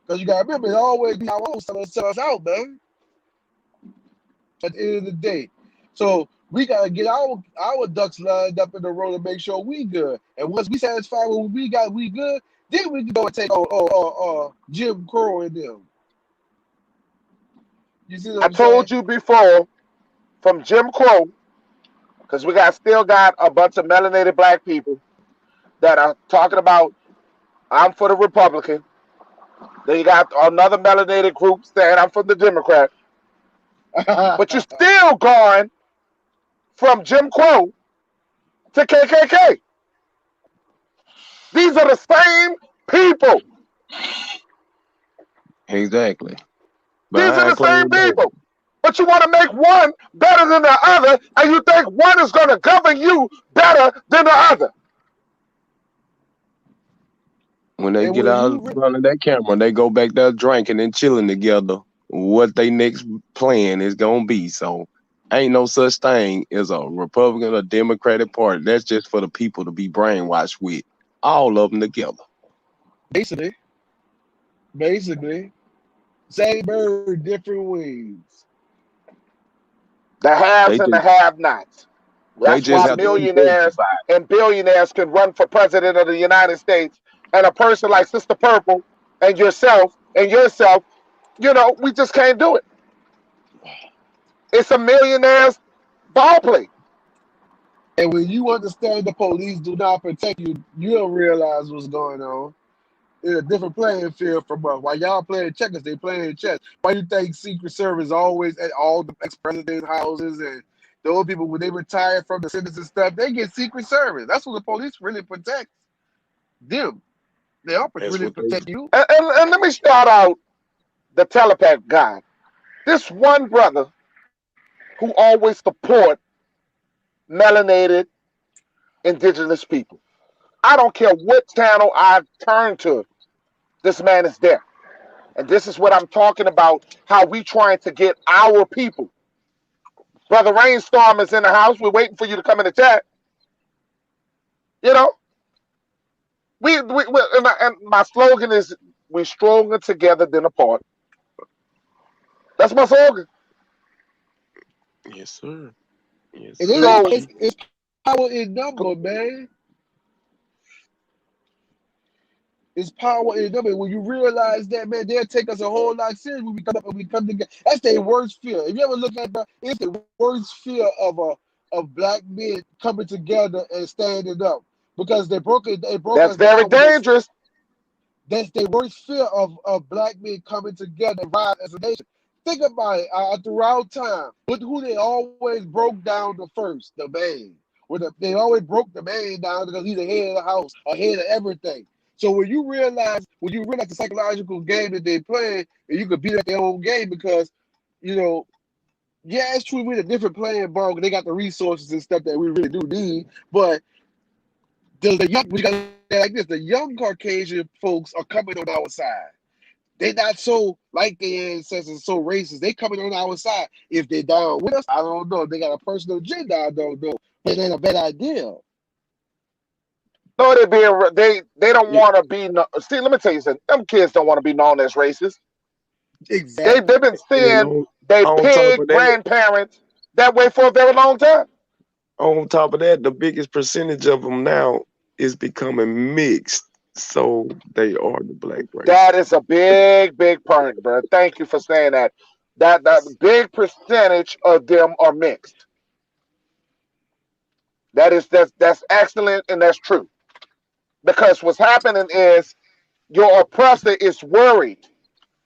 Cause you gotta remember, it always be our own sell us out, man. At the end of the day. So we gotta get our ducks lined up in the row to make sure we good. And once we satisfied with what we got, we good. Then we can go and take on Jim Crow and them. You see what I I'm saying? told you before, from Jim Crow, because we still got a bunch of melanated black people that are talking about I'm for the Republican. Then you got another melanated group saying I'm from the Democrat. But you're still going from Jim Crow to KKK. These are the same people. exactly. These are the Behind same closed doors. people. But you want to make one better than the other, and you think one is going to govern you better than the other. When they And get when out in you front of that camera, they go back there drinking and chilling together. What they next plan is gonna be. So ain't no such thing as a Republican or Democratic Party. That's just for the people to be brainwashed with. All of them together. basically, basically, same bird, different wings. The They haves and just the have-nots. they That's just why have to keep us millionaires divided. and billionaires can run for president of the United States, and a person like Sister Purple and yourself and yourself, we just can't do it. It's a millionaire's ball play. And when you understand the police do not protect you, you'll realize what's going on. It's a different playing field from us. While y'all playing checkers, they playing chess. Why you think Secret Service always at all the ex-presidents' houses and the old people, when they retire from the sentence and stuff, they get Secret Service. That's what the police really protect them. They don't That's really what they protect do. you. And let me start out the telepath guy. This one brother who always support melanated indigenous people. I don't care what channel I turn to, this man is there. And this is what I'm talking about, how we trying to get our people. Brother Rainstorm is in the house. We're waiting for you to come in the chat. You know, and my slogan is, we're stronger together than apart. That's my slogan. Yes, sir. Yes, And sir. So it's power in number, man. It's power in number. When you realize that, man, they'll take us a whole lot serious when we come up and we come together. That's their worst fear. If you ever look at it's the worst fear of black men coming together and standing up. Because they broke that's us very down with this. dangerous. That's their worst fear of black men coming together and rise as a nation. Think about it. Throughout time, who they always broke down the first, the man. They always broke the man down because he's the head of the house, or head of everything. So when you realize the psychological game that they play, and you could beat up their own game because, you know, yeah, it's true we're in a different playing ball. They got the resources and stuff that we really do need, but the young, we got to look at it like this: the young Caucasian folks are coming on our side. They not so like their ancestors, so racist. They coming on our side. If they down with us, I don't know. If they got a personal agenda, I don't know. But it ain't a bad idea. No, they don't Yeah, want to be. See, let me tell you something. Them kids don't want to be known as racist. They've Exactly. been and seeing their on top pig of that, grandparents that way for a very long time. the biggest percentage of them now is becoming mixed. So they are the black race. That is a big point, bro. Thank you for saying that. That big percentage of them are mixed. That's excellent and that's true. Because what's happening is your oppressor is worried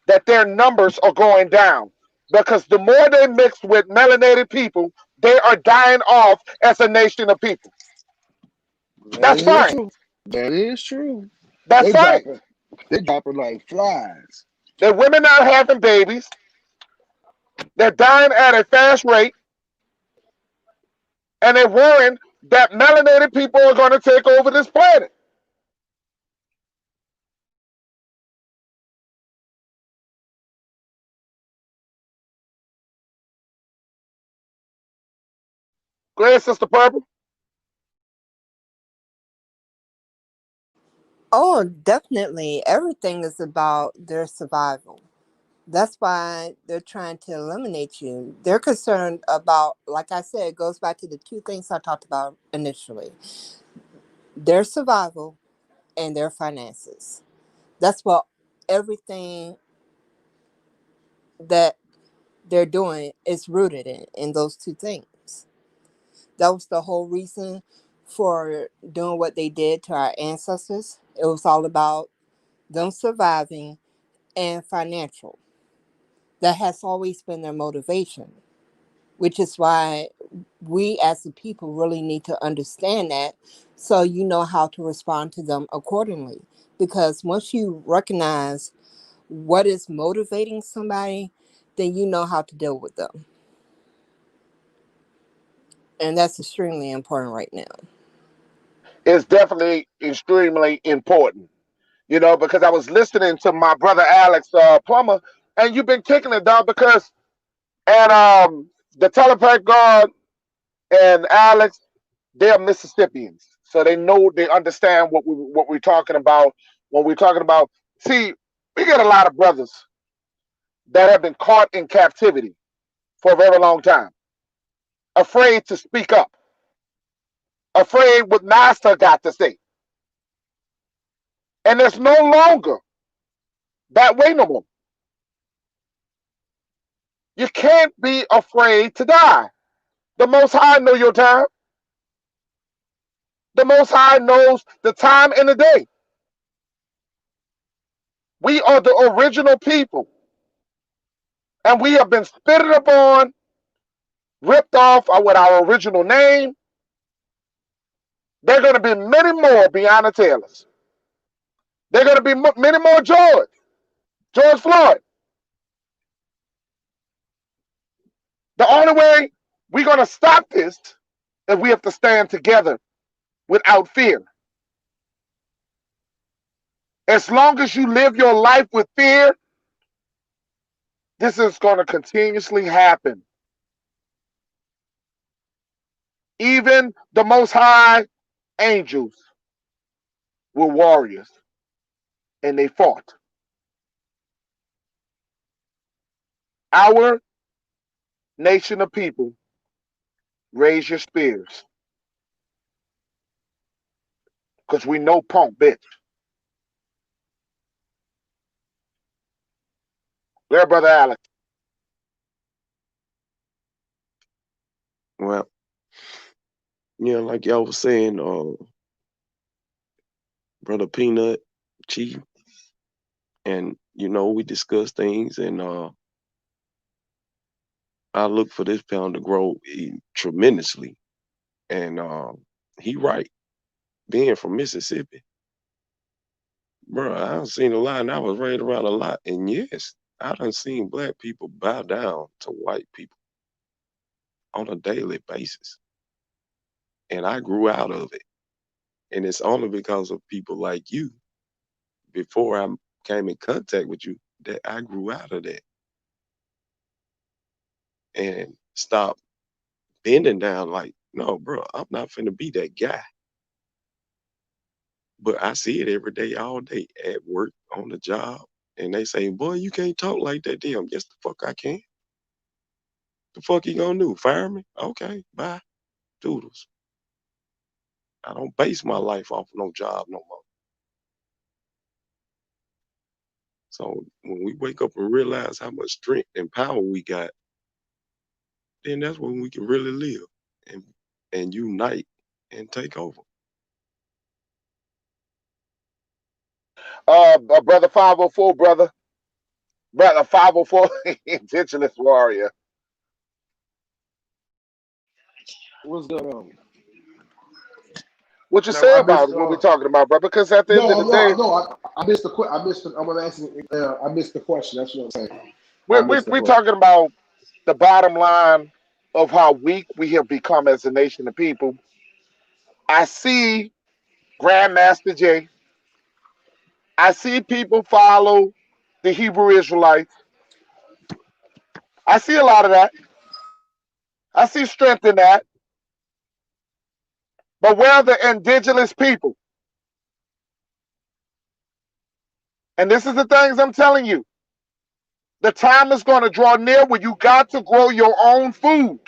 that their numbers are going down. Because the more they mix with melanated people, they are dying off as a nation of people. That That's is fine. true. That is true. That's They fine. dropping. They dropping like flies. The women not having babies. They're dying at a fast rate, and they're worrying that melanated people are going to take over this planet. Go ahead, Sister Purple. Oh, definitely. Everything is about their survival. That's why they're trying to eliminate you. They're concerned about, like I said, it goes back to the two things I talked about initially, their survival and their finances. That's what everything that they're doing is rooted in those two things. That was the whole reason for doing what they did to our ancestors. It was all about them surviving and financial. That has always been their motivation, which is why we as a people really need to understand that so you know how to respond to them accordingly. Because once you recognize what is motivating somebody, then you know how to deal with them. And that's extremely important right now. It's definitely extremely important, because I was listening to my brother Alex Plummer, and you've been kicking it, dog, because and the telepath guard and Alex, they're Mississippians, so they understand what we're talking about when we're talking about. See, we get a lot of brothers that have been caught in captivity for a very long time, afraid to speak up, afraid what Master got to say, and there's no longer that way no more. You can't be afraid to die. The Most High know your time. The Most High knows the time and the day. We are the original people, and we have been spitted upon, ripped off with our original name. There are going to be many more Brianna Taylors. There are going to be many more George Floyd. The only way we're going to stop this is we have to stand together without fear. As long as you live your life with fear, this is going to continuously happen. Even the Most High angels were warriors, and they fought. Our nation of people, raise your spears, because we know punk, bitch. There, Brother Alex. Well, like y'all was saying, Brother Peanut, Chief, and we discuss things, and I look for this pound to grow tremendously. And he right. Being from Mississippi, bro, I done seen a lot, and I was raised around a lot. And yes, I done seen black people bow down to white people on a daily basis. And I grew out of it. And it's only because of people like you, before I came in contact with you, that I grew out of that and stopped bending down like, no, bro, I'm not finna be that guy. But I see it every day, all day, at work, on the job. And they say, boy, you can't talk like that. Damn, yes, the fuck I can. The fuck you gonna do? Fire me? Okay, bye. Doodles. I don't base my life off no job no more. So when we wake up and realize how much strength and power we got, then that's when we can really live and unite and take over. Brother 504, brother 504, indigenous warrior. What's going on? What you Now say I about missed. it? What we talking about, bro? Because at the end of the day, I missed the. I missed. I'm gonna ask. I missed the question. That's what I'm saying. I we're, we missed the we question. talking about the bottom line of how weak we have become as a nation of people. I see Grandmaster Jay. I see people follow the Hebrew Israelites. I see a lot of that. I see strength in that. But where are the indigenous people? And this is the things I'm telling you. The time is going to draw near where you got to grow your own food.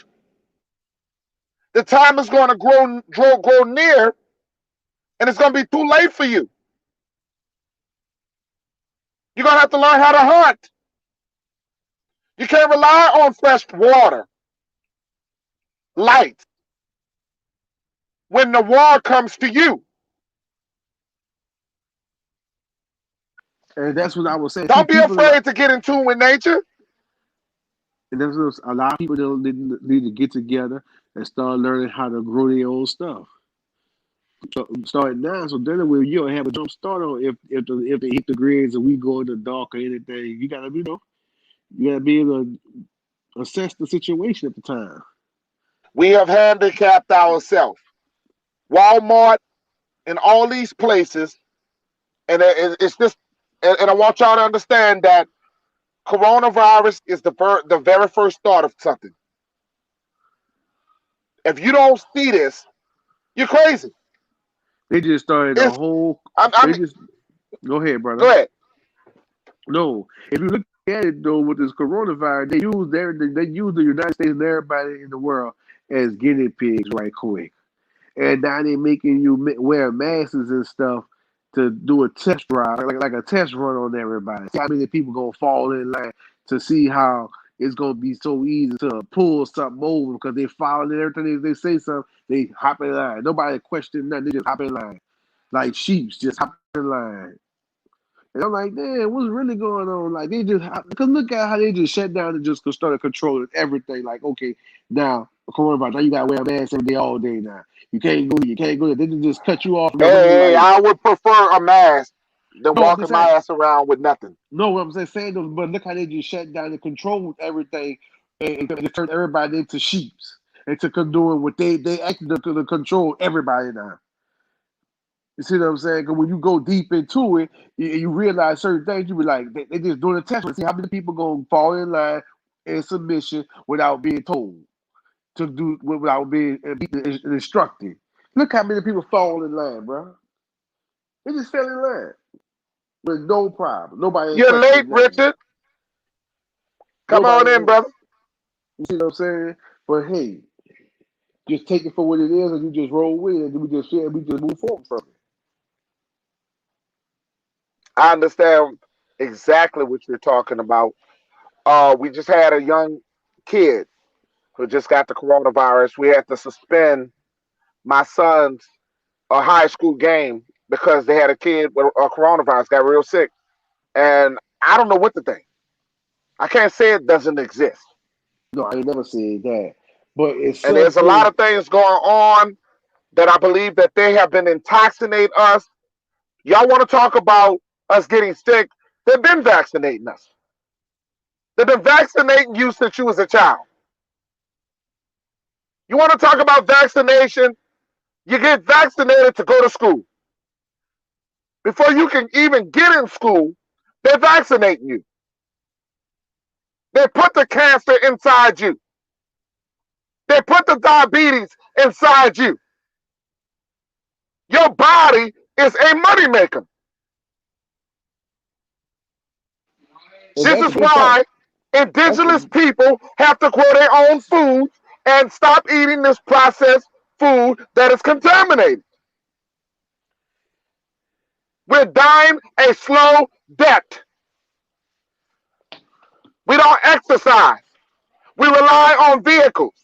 The time is going to grow near, and it's going to be too late for you. You're going to have to learn how to hunt. You can't rely on fresh water, light, when the war comes to you. And that's what I was saying. See, Don't be people are. afraid to get in tune with nature. And there's a lot of people that need to get together and start learning how to grow their own stuff. So start now, so then you'll have a jump start on if they hit the grades and we go in the dark or anything. You gotta be able to assess the situation at the time. We have handicapped ourselves. Walmart and all these places, and it's just, and I want y'all to understand that coronavirus is the very first start of something. If you don't see this, you're crazy. They just started a It's whole. I They mean, just go ahead, brother. go ahead. No, if you look at it though, with this coronavirus, they use the United States and everybody in the world as guinea pigs, right quick. And now they're making you wear masks and stuff to do a test drive, like a test run on everybody. See how many people gonna fall in line to see how it's gonna be so easy to pull something over because they following everything they say something, they hop in line. Nobody question nothing, they just hop in line. Like sheeps just hop in line. And I'm like, damn, what's really going on? Like they just because look at how they just shut down and just started controlling everything. Like, okay, now coronavirus, now you gotta wear a mask every day all day now. You can't go here, you can't go there. They just cut you off from everything Hey, like I would prefer a mask than no, I'm just walking my saying. ass around with nothing. No, what I'm saying though, but look how they just shut down and controlled everything and they turned everybody into sheeps and to doing what they acted to control everybody now. You see what I'm saying? Because when you go deep into it, you realize certain things. You be like, they just doing a test. See how many people gonna fall in line in submission without being told to do without being instructed. Look how many people fall in line, bro. They just fell in line with no problem. Nobody ain't You're late, questioning nothing. Richard. Come on Nobody in, ain't. brother. You see what I'm saying? But hey, just take it for what it is, and you just roll with it, and we just move forward from it. I understand exactly what you're talking about. We just had a young kid who just got the coronavirus. We had to suspend my son's high school game because they had a kid with a coronavirus, got real sick. And I don't know what to think. I can't say it doesn't exist. No, I ain't never said that. But it's And there's a lot something. of things going on that I believe that they have been intoxicating us. Y'all want to talk about us getting sick? They've been vaccinating us. They've been vaccinating you since you was a child. You want to talk about vaccination? You get vaccinated to go to school. Before you can even get in school, they're vaccinating you. They put the cancer inside you. They put the diabetes inside you. Your body is a moneymaker. And This that's a is big fact. why That's indigenous a people have to grow their own food and stop eating this processed food that is contaminated. We're dying a slow death. We don't exercise. We rely on vehicles.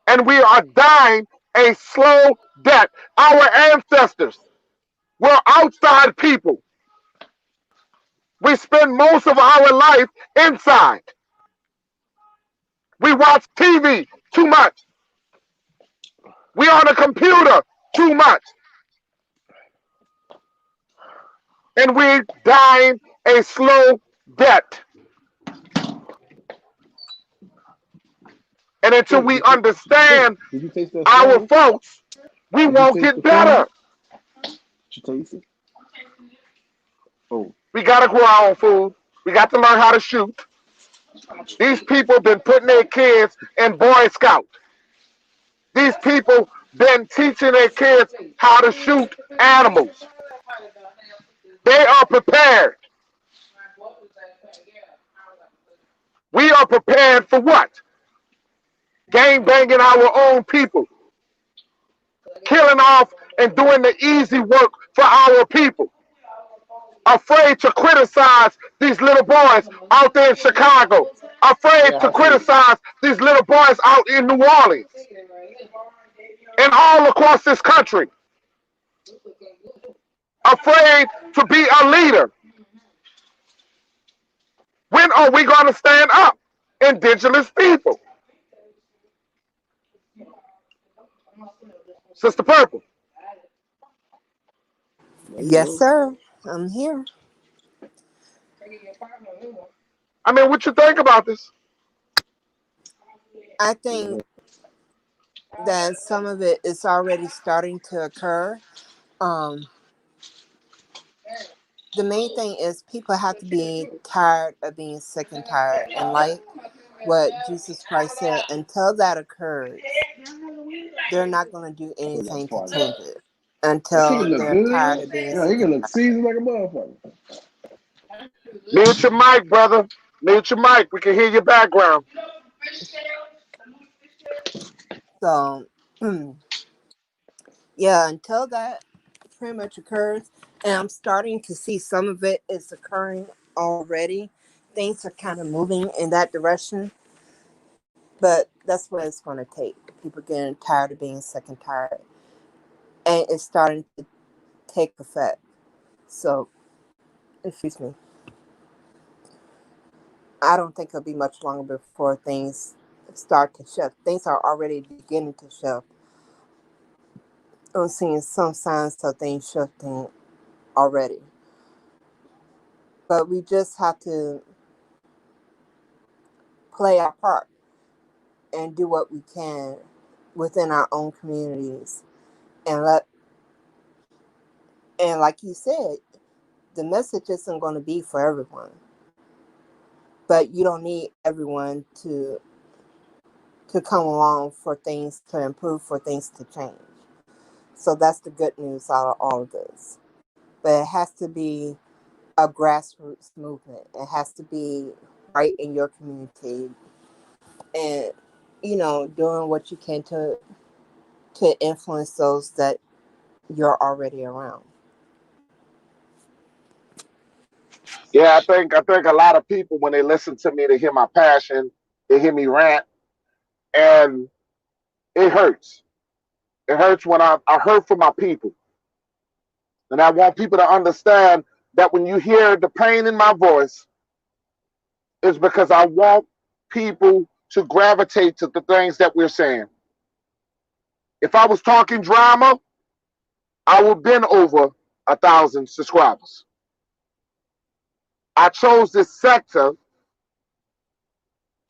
And we are dying a slow death. Our ancestors were outside people. We spend most of our life inside. We watch TV too much. We on a computer too much. And we're dying a slow death. And until we Jay, understand did you taste that our Sprite? folks, we Did you won't taste get the food? better. Did you taste it? Oh, We gotta grow our own food. We got to learn how to shoot. These people have been putting their kids in Boy Scout. These people been teaching their kids how to shoot animals. They are prepared. We are prepared for what? Gang banging our own people, killing off and doing the easy work for our people. Afraid to criticize these little boys out there in Chicago. Afraid yeah, to I see it. criticize these little boys out in New Orleans and all across this country. Afraid to be a leader. When are we going to stand up? Indigenous people. Sister Purple. There you Yes, go. sir. I'm here. I mean, what you think about this? I think that some of it is already starting to occur. Um, the main thing is people have to be tired of being sick and tired. And like what Jesus Christ said, until that occurs, they're not going to do I put that anything to Sprite change in. it That chicken until look they're tired good. of being Yeah, he sick and can look tired. seasoned like a motherfucker. Mute your mic, brother. Mute your mic. We can hear your background. So Yeah, until that pretty much occurs, and I'm starting to see some of it is occurring already. Things are kind of moving in that direction, but that's what it's going to take. People getting tired of being sick and tired, and it's starting to take effect. So, excuse me, I don't think it'll be much longer before things start to shift. Things are already beginning to shift. I'm seeing some signs of things shifting already, but we just have to play our part and do what we can within our own communities and let and like you said, the message isn't going to be for everyone, but you don't need everyone to come along for things to improve, for things to change. So that's the good news out of all of this. But it has to be a grassroots movement. It has to be right in your community, and doing what you can to influence those that you're already around. Yeah, I think a lot of people when they listen to me, they hear my passion, they hear me rant, and it hurts. It hurts when I hurt for my people, and I want people to understand that when you hear the pain in my voice, it's because I want people to gravitate to the things that we're saying. If I was talking drama, I would have been over 1,000 subscribers. I chose this sector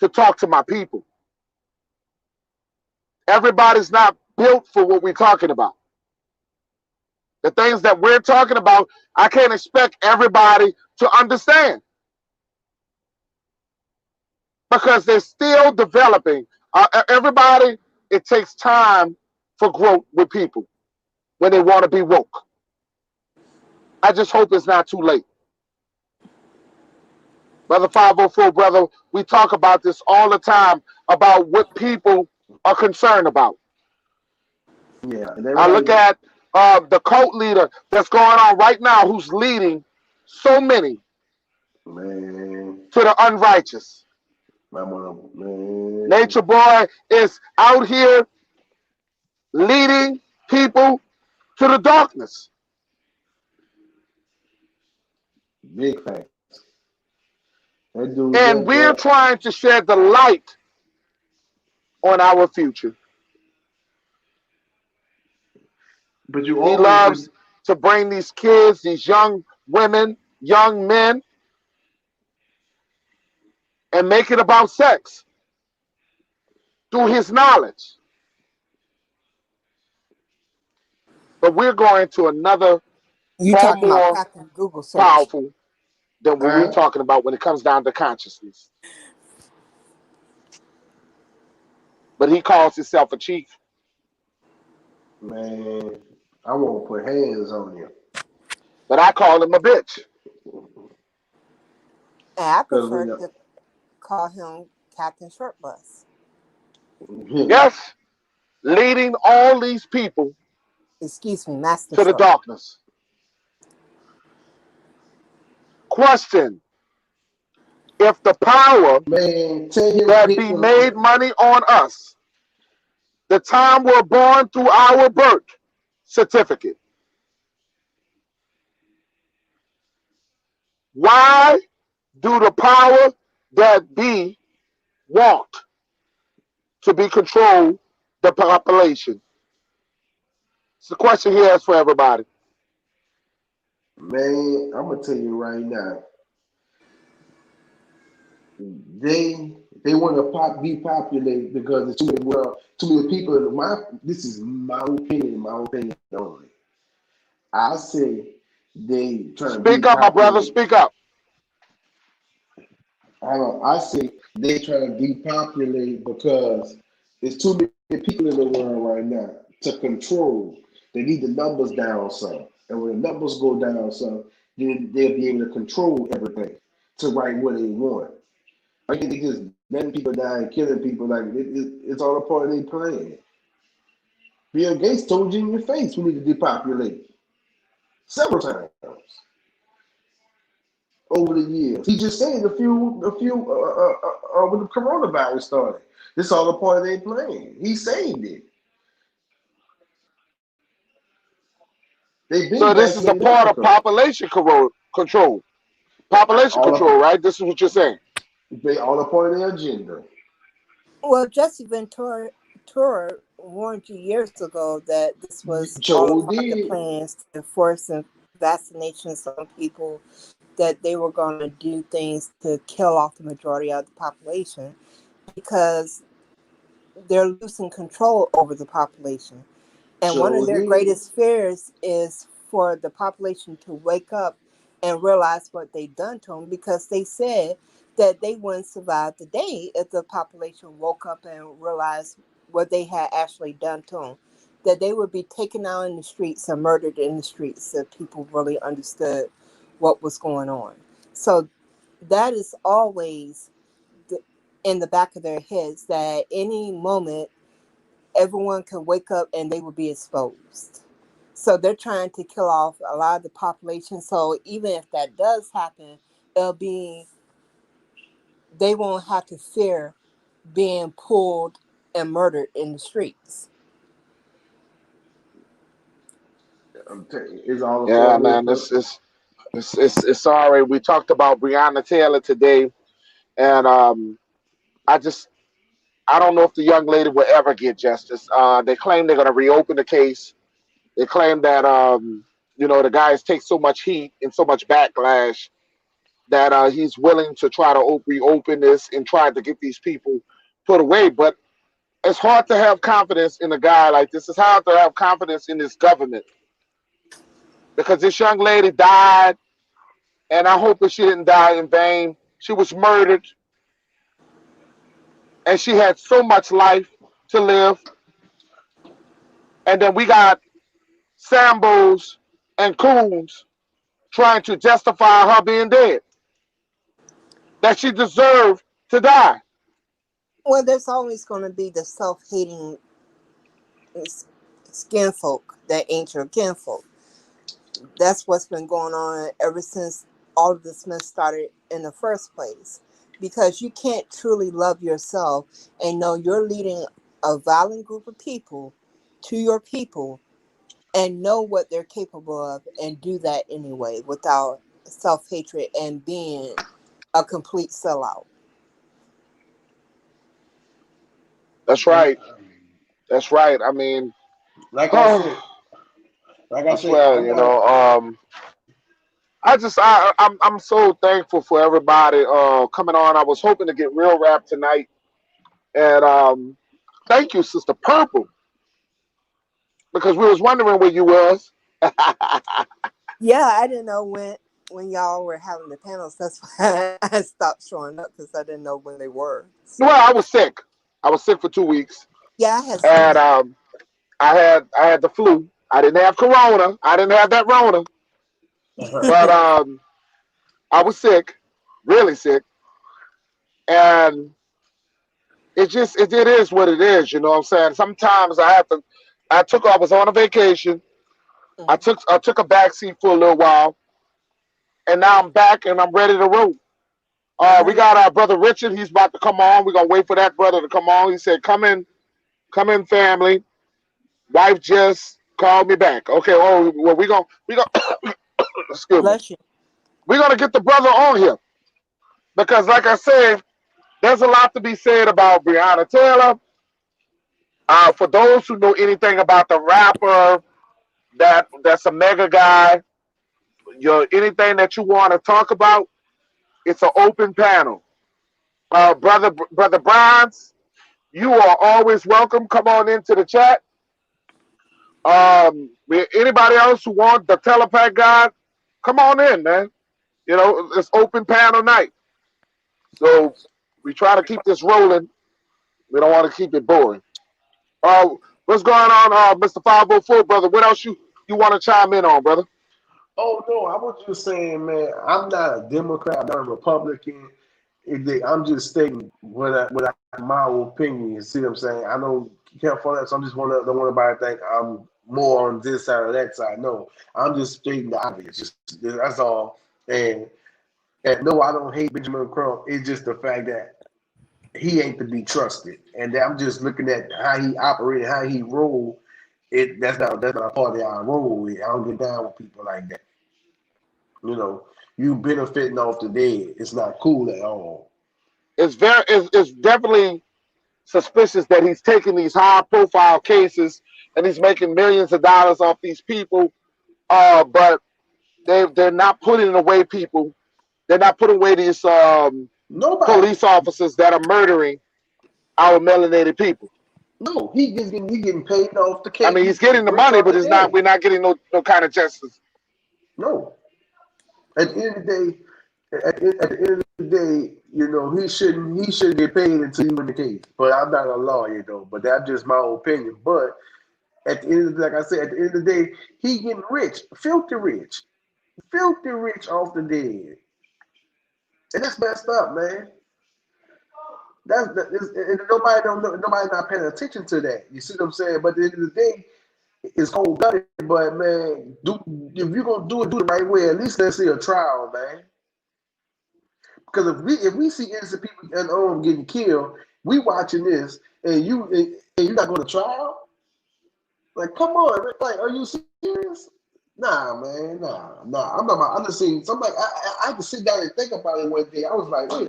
to talk to my people. Everybody's not built for what we're talking about. The things that we're talking about, I can't expect everybody to understand because they're still developing. Everybody, it takes time for growth with people when they want to be woke. I just hope it's not too late. Brother 504, brother, we talk about this all the time about what people are concerned about. Yeah, and they're I look right, at the cult leader that's going on right now who's leading so many man. to the unrighteous. I'm gonna, man. Nature Boy is out here leading people to the darkness. Big facts. That dude And there, we're bro. trying to shed the light on our future. But you He always been, loves to bring these kids, these young women, young men, and make it about sex through his knowledge. But we're going to another You far talking about more Captain Google search? powerful than what we're huh? talking about when it comes down to consciousness. But he calls himself a chief. Man, I won't put hands on you. But I call him a bitch. And I Cause prefer to call him Captain Short Bus. Yes, leading all these people Excuse me, Master to the Short. darkness. Question: if the power man, tell him that get be with made money on us, the time we're born through our birth certificate, why do the power that be want to be controlled the population? It's the question here is for everybody. man. I'm gonna tell you right now. They want to be populated because there's too many people. This is my opinion only. I say they trying to Speak up, my brother. depopulate. Speak up. I say they trying to depopulate because there's too many people in the world right now to control. They need the numbers down some, and when the numbers go down some, then they'll be able to control everything to write what they want. I think they just letting people die and killing people it's all a part of their plan. Bill Gates told you in your face we need to depopulate several times over the years. He just said when the coronavirus started. This all a part of their plan. He saved it. They've been So this is a vaccinated part of Africa. control. Population All control, up, right? This is what you're saying. they all a part of their agenda. Well, Jesse Ventura warned you years ago that this was all a Joe part of the did. plans to enforce vaccinations on people, that they were going to do things to kill off the majority of the population because they're losing control over the population. And one of Joe their did. greatest fears is for the population to wake up and realize what they've done to them, because they said that they wouldn't survive the day if the population woke up and realized what they had actually done to them. That they would be taken out in the streets and murdered in the streets if people really understood what was going on. So that is always in the back of their heads, that any moment everyone can wake up and they will be exposed. So they're trying to kill off a lot of the population. So even if that does happen, it'll be, they won't have to fear being pulled and murdered in the streets. I'm telling you, it's all a Yeah, part man. of It's sorry. We talked about Brianna Taylor today, and I just I don't know if the young lady will ever get justice. They claim they're going to reopen the case. They claim that the guys take so much heat and so much backlash that he's willing to try to reopen this and try to get these people put away. But it's hard to have confidence in a guy like this. It's hard to have confidence in this government because this young lady died, and I hope that she didn't die in vain. She was murdered, and she had so much life to live. And then we got Sambos and Coons trying to justify her being dead, that she deserved to die. Well, there's always going to be the self-hating skin folk that ain't your kinfolk. That's what's been going on ever since all of this mess started in the first place. Because you can't truly love yourself and know you're leading a violent group of people to your people and know what they're capable of and do that anyway without self hatred and being a complete sellout. That's it. right. That's right. I mean, Like I oh, said, like I I said, swear, I got I'm so thankful for everybody coming on. I was hoping to get real rap tonight, and thank you, Sister Purple, because we was wondering where you was. Yeah, I didn't know when y'all were having the panels. That's why I stopped showing up, because I didn't know when they were. Well, So I was sick. I was sick for 2 weeks, yeah, I had seen and that. I had the flu. I didn't have corona. I didn't have that Rona, but I was sick, really sick, and it is what it is. You know what I'm saying? Sometimes I have to. I was on a vacation. Mhm. I took a back seat for a little while, and now I'm back and I'm ready to roll. I We know that. got our brother Richard. He's about to come on. We're gonna wait for that brother to come on. He said, come in, family." Wife just called me back. Okay. Oh, well, we gonna excuse me. Bless you. We're gonna get the brother on here because, like I said, there's a lot to be said about Brianna Taylor. For those who know anything about the rapper, that's a mega guy. Anything that you want to talk about, it's an open panel. Brother Bronze, you are always welcome. Come on into the chat. Anybody else who want the telepath guy, come on in, man. It's open panel night. So we try to keep this rolling. We don't want to keep it boring. Uh, what's going on, Mr. 504, brother? What else you want to chime in on, brother? oh no, I was just saying, man, I'm not a Democrat, I'm not a Republican. I'm just stating what my opinion is. See what I'm saying? I don't careful. So I'm just want to don't want anybody to think I'm more on this side or that side. No, I'm just stating the obvious. Just that's all. And no, I don't hate Benjamin Crump. It's just the fact that he ain't to be trusted, and I'm just looking at how he operated, how he rolled. That's not a part that I roll with. I don't get down with people like that. You know, you benefiting off the dead. It's not cool at all. It's definitely suspicious that he's taking these high profile cases and he's making millions of dollars off these people. But they're not putting away people. They're not putting away these Nobody. police officers that are murdering our melanated people. No, he getting paid off the I case. mean, He he's getting the rich money, off but the it's not. dead. We're not getting no kind of justice. No. At the end of the day, at the end of the day, he shouldn't get paid until he win the case. But I'm not a lawyer though. But that's just my opinion. But at the end of like I said, at the end of the day, he getting rich, filthy rich off the dead, and that's messed up, man. And nobody don't know, nobody not paying attention to that. You see what I'm saying? But at the end of the day, it's cold blooded. But man, if you're gonna do it the right way, at least let's see a trial, man. Because if we see innocent people getting killed, we watching this, and you not going to trial? Like, come on, like, are you serious? Nah, man, nah. I'm just saying. Somebody, I had to sit down and think about it one day. I was like, wait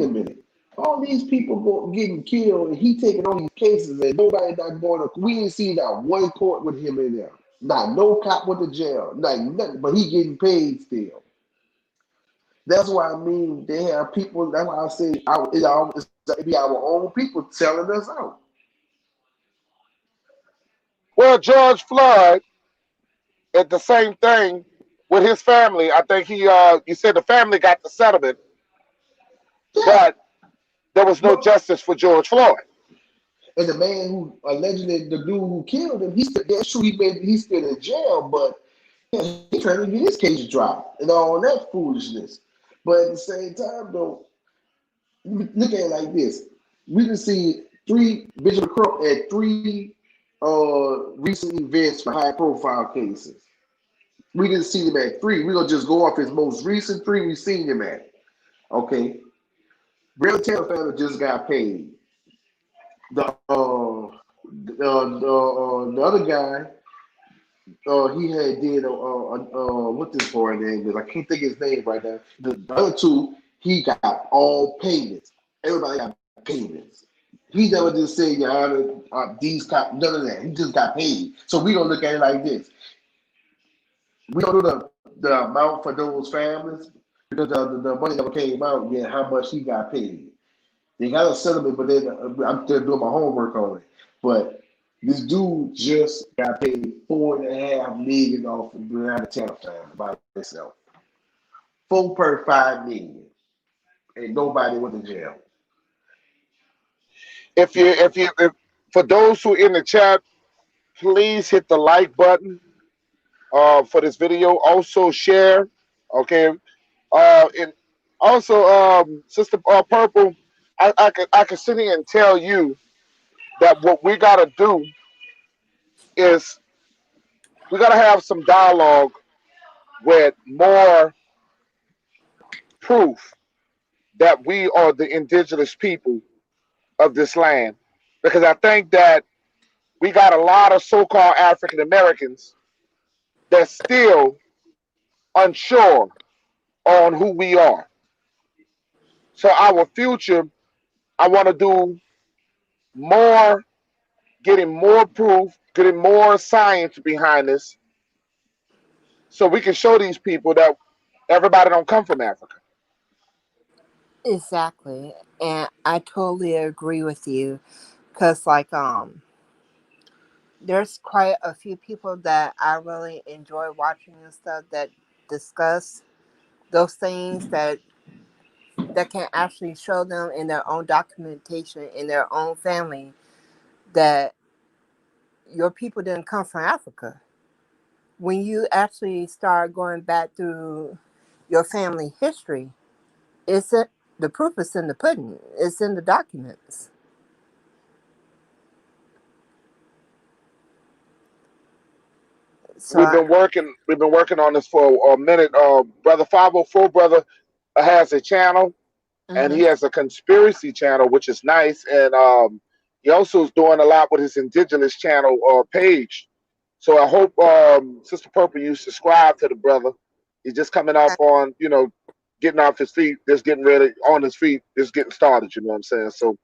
a minute. All these people getting killed, and he taking all these cases, and nobody not going to. We didn't see not one court with him in there. Not no cop went to jail. Like nothing, but he getting paid still. That's why I mean they have people. That's why I say it be our own people telling us out. Well, George Floyd did the same thing with his family. I think you said the family got the settlement, Yeah, but there was no but justice for George Floyd. and the man who allegedly the dude who killed him, he's still yeah, true. He's still in jail, but yeah, he's trying to get his case dropped and all that foolishness. But at the same time, though, look at it like this: we can see three Bishop Crump at three recent events for high profile cases. We didn't see him at three. We're gonna just go off his most recent three we seen him at. Okay. Brianna Taylor family just got paid. The other guy, he had did what this boy name is. I can't think of his name right now. The other two, he got all payments. Everybody got payments. He never just said, "Yeah, these cop." None of that. He just got paid. So we gonna look at it like this: we don't know the amount for those families because the money never came out yet. How much he got paid? They got a settlement, but then I'm still doing my homework on it. But this dude just got paid $4.5 million off of Brianna Taylor family by himself. 4.5 million, and nobody went to jail. If for those who in the chat, please hit the like button for this video. Also share, okay. And also, Sister Purple, I could sit here and tell you that what we gotta do is we gotta have some dialogue with more proof that we are the indigenous people of this land, because I think that we got a lot of so-called African Americans that's still unsure on who we are. So our future, I want to do more, getting more proof, getting more science behind this, so we can show these people that everybody don't come from Africa. Exactly. And I totally agree with you. Because, like, there's quite a few people that I really enjoy watching and stuff that discuss those things that can actually show them in their own documentation in their own family that your people didn't come from Africa. When you actually start going back through your family history, it's the proof is in the pudding. It's in the documents. So I, We've been working on this for a minute. Brother 504 brother has a channel, and he hmm has a conspiracy channel, which is nice. And he also is doing a lot with his indigenous channel page. So I hope Sister Purple, you subscribe to the brother. He's just coming up on, getting off his feet, just getting ready on his feet, just getting started. You know what I'm saying? So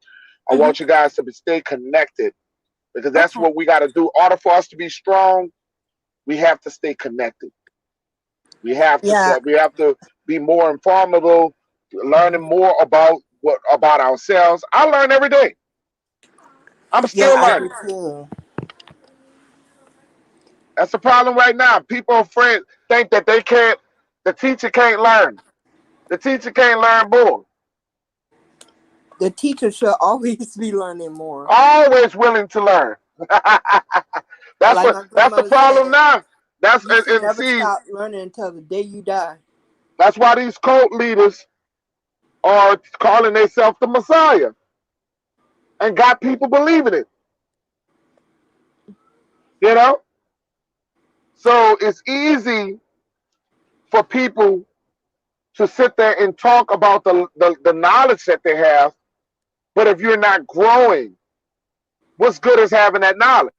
I hmm want you guys to stay connected because that's okay. what we got to do. In order for us to be strong, we have to stay connected. Yeah. We have to be more informative, learning hmm more about ourselves. I learn every day. I'm Yeah, still I do learning. too. That's the problem right now. People are afraid, think that they can't. The teacher can't learn. The teacher can't learn more. The teacher should always be learning more. Always willing to learn. Like my That's the grandmother problem said, now. That's you should and never see, stop learning until the day you die. that's why these cult leaders are calling themselves the Messiah and got people believing it. You know, so it's easy for people to sit there and talk about the knowledge that they have, but if you're not growing, what's good is having that knowledge?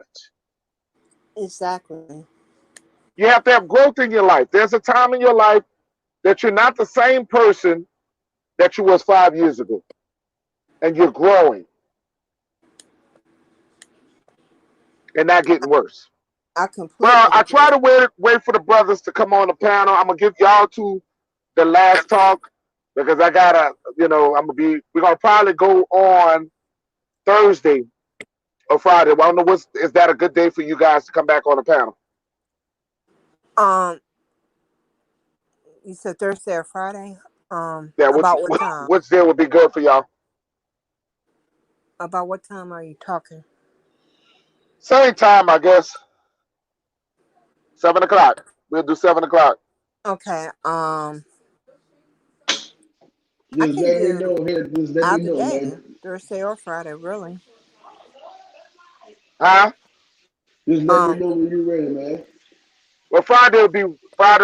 Exactly. You have to have growth in your life. There's a time in your life that you're not the same person that you was 5 years ago, and you're growing and not getting worse. I Well, completely I try agree. to wait for the brothers to come on the panel. I'm gonna give y'all to the last talk because I gotta, we're gonna probably go on Thursday or Friday. Well, I don't know is that a good day for you guys to come back on the panel? Um, you said Thursday or Friday? Yeah, About what time? which day would be good for y'all? About what time are you talking? Same time, I guess. 7 o'clock. We'll do 7 o'clock. Okay. I Just can let me do know here. Just let me either know, day, man. Thursday or Friday, really. Huh? Just let me Um, know when you're ready, man. Well, Friday will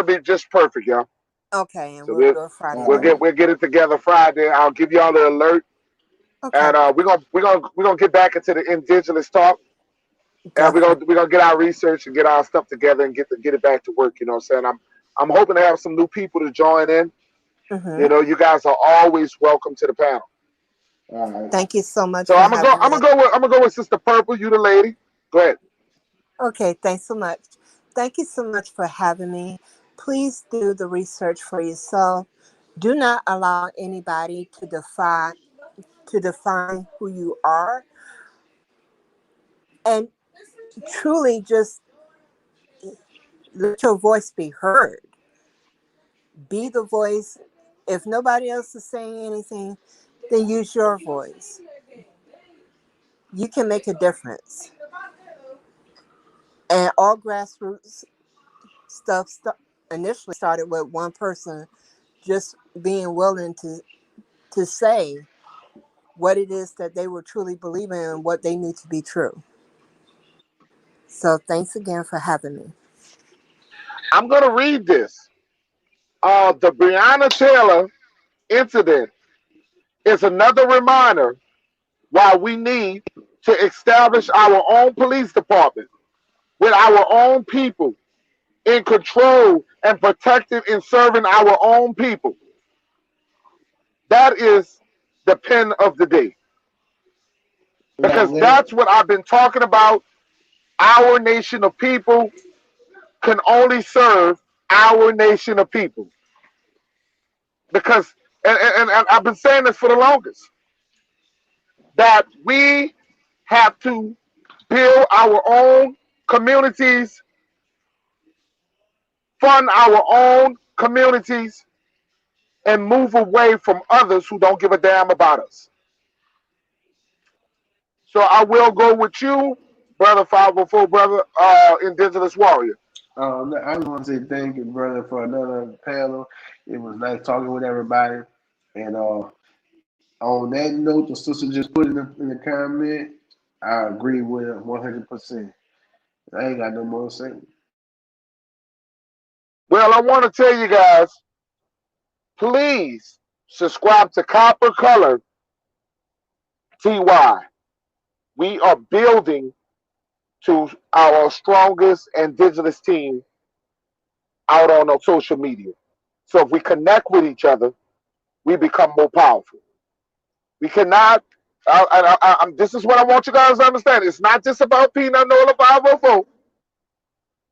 be just perfect, y'all. okay, and So we'll do it Friday All right. then. we'll get it together Friday. I'll give y'all the alert, Okay, and we're gonna get back into the indigenous talk, and definitely. we're gonna get our research and get our stuff together and get it back to work. You know what I'm saying? I'm hoping to have some new people to join in. Mm-hmm. You guys are always welcome to the panel. All right. Thank you so much So for having me. I'm gonna go with Sister Purple. You the lady. Go ahead. Okay, thanks so much. Thank you so much for having me. Please do the research for yourself. Do not allow anybody to define who you are, and truly just let your voice be heard. Be the voice. If nobody else is saying anything, then use your voice. You can make a difference. And all grassroots stuff initially started with one person just being willing to say what it is that they were truly believing and what they knew to be true. So thanks again for having me. I'm gonna read this. The Brianna Taylor incident is another reminder why we need to establish our own police department with our own people in control and protecting and serving our own people. That is the pen of the day. Now Because let that's what I've been talking about. Our nation of people can only serve our nation of people. Because, and I've been saying this for the longest, that we have to build our own communities, fund our own communities, and move away from others who don't give a damn about us. So I will go with you, brother 504, brother, indigenous warrior. I just want to say thank you, brother, for another panel. It was nice talking with everybody. And on that note, the sister just put in the comment, I agree with her 100%. I ain't got no more to say. Well, I want to tell you guys, please subscribe to Copper Color TY. We are building to our strongest indigenous team out on our social media. So if we connect with each other, we become more powerful. We cannot. This is what I want you guys to understand. It's not just about Peanut Nola 504.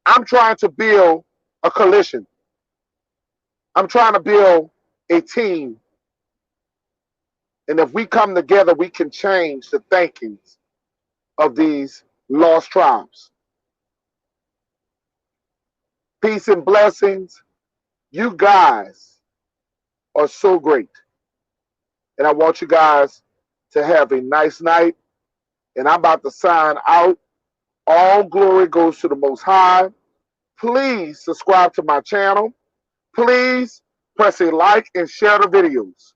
I'm trying to build a coalition. I'm trying to build a team. And if we come together, we can change the thinkings of these lost tribes. Peace and blessings. You guys are so great. And I want you guys to have a nice night. And I'm about to sign out. All glory goes to the Most High. Please subscribe to my channel. Please press a like and share the videos.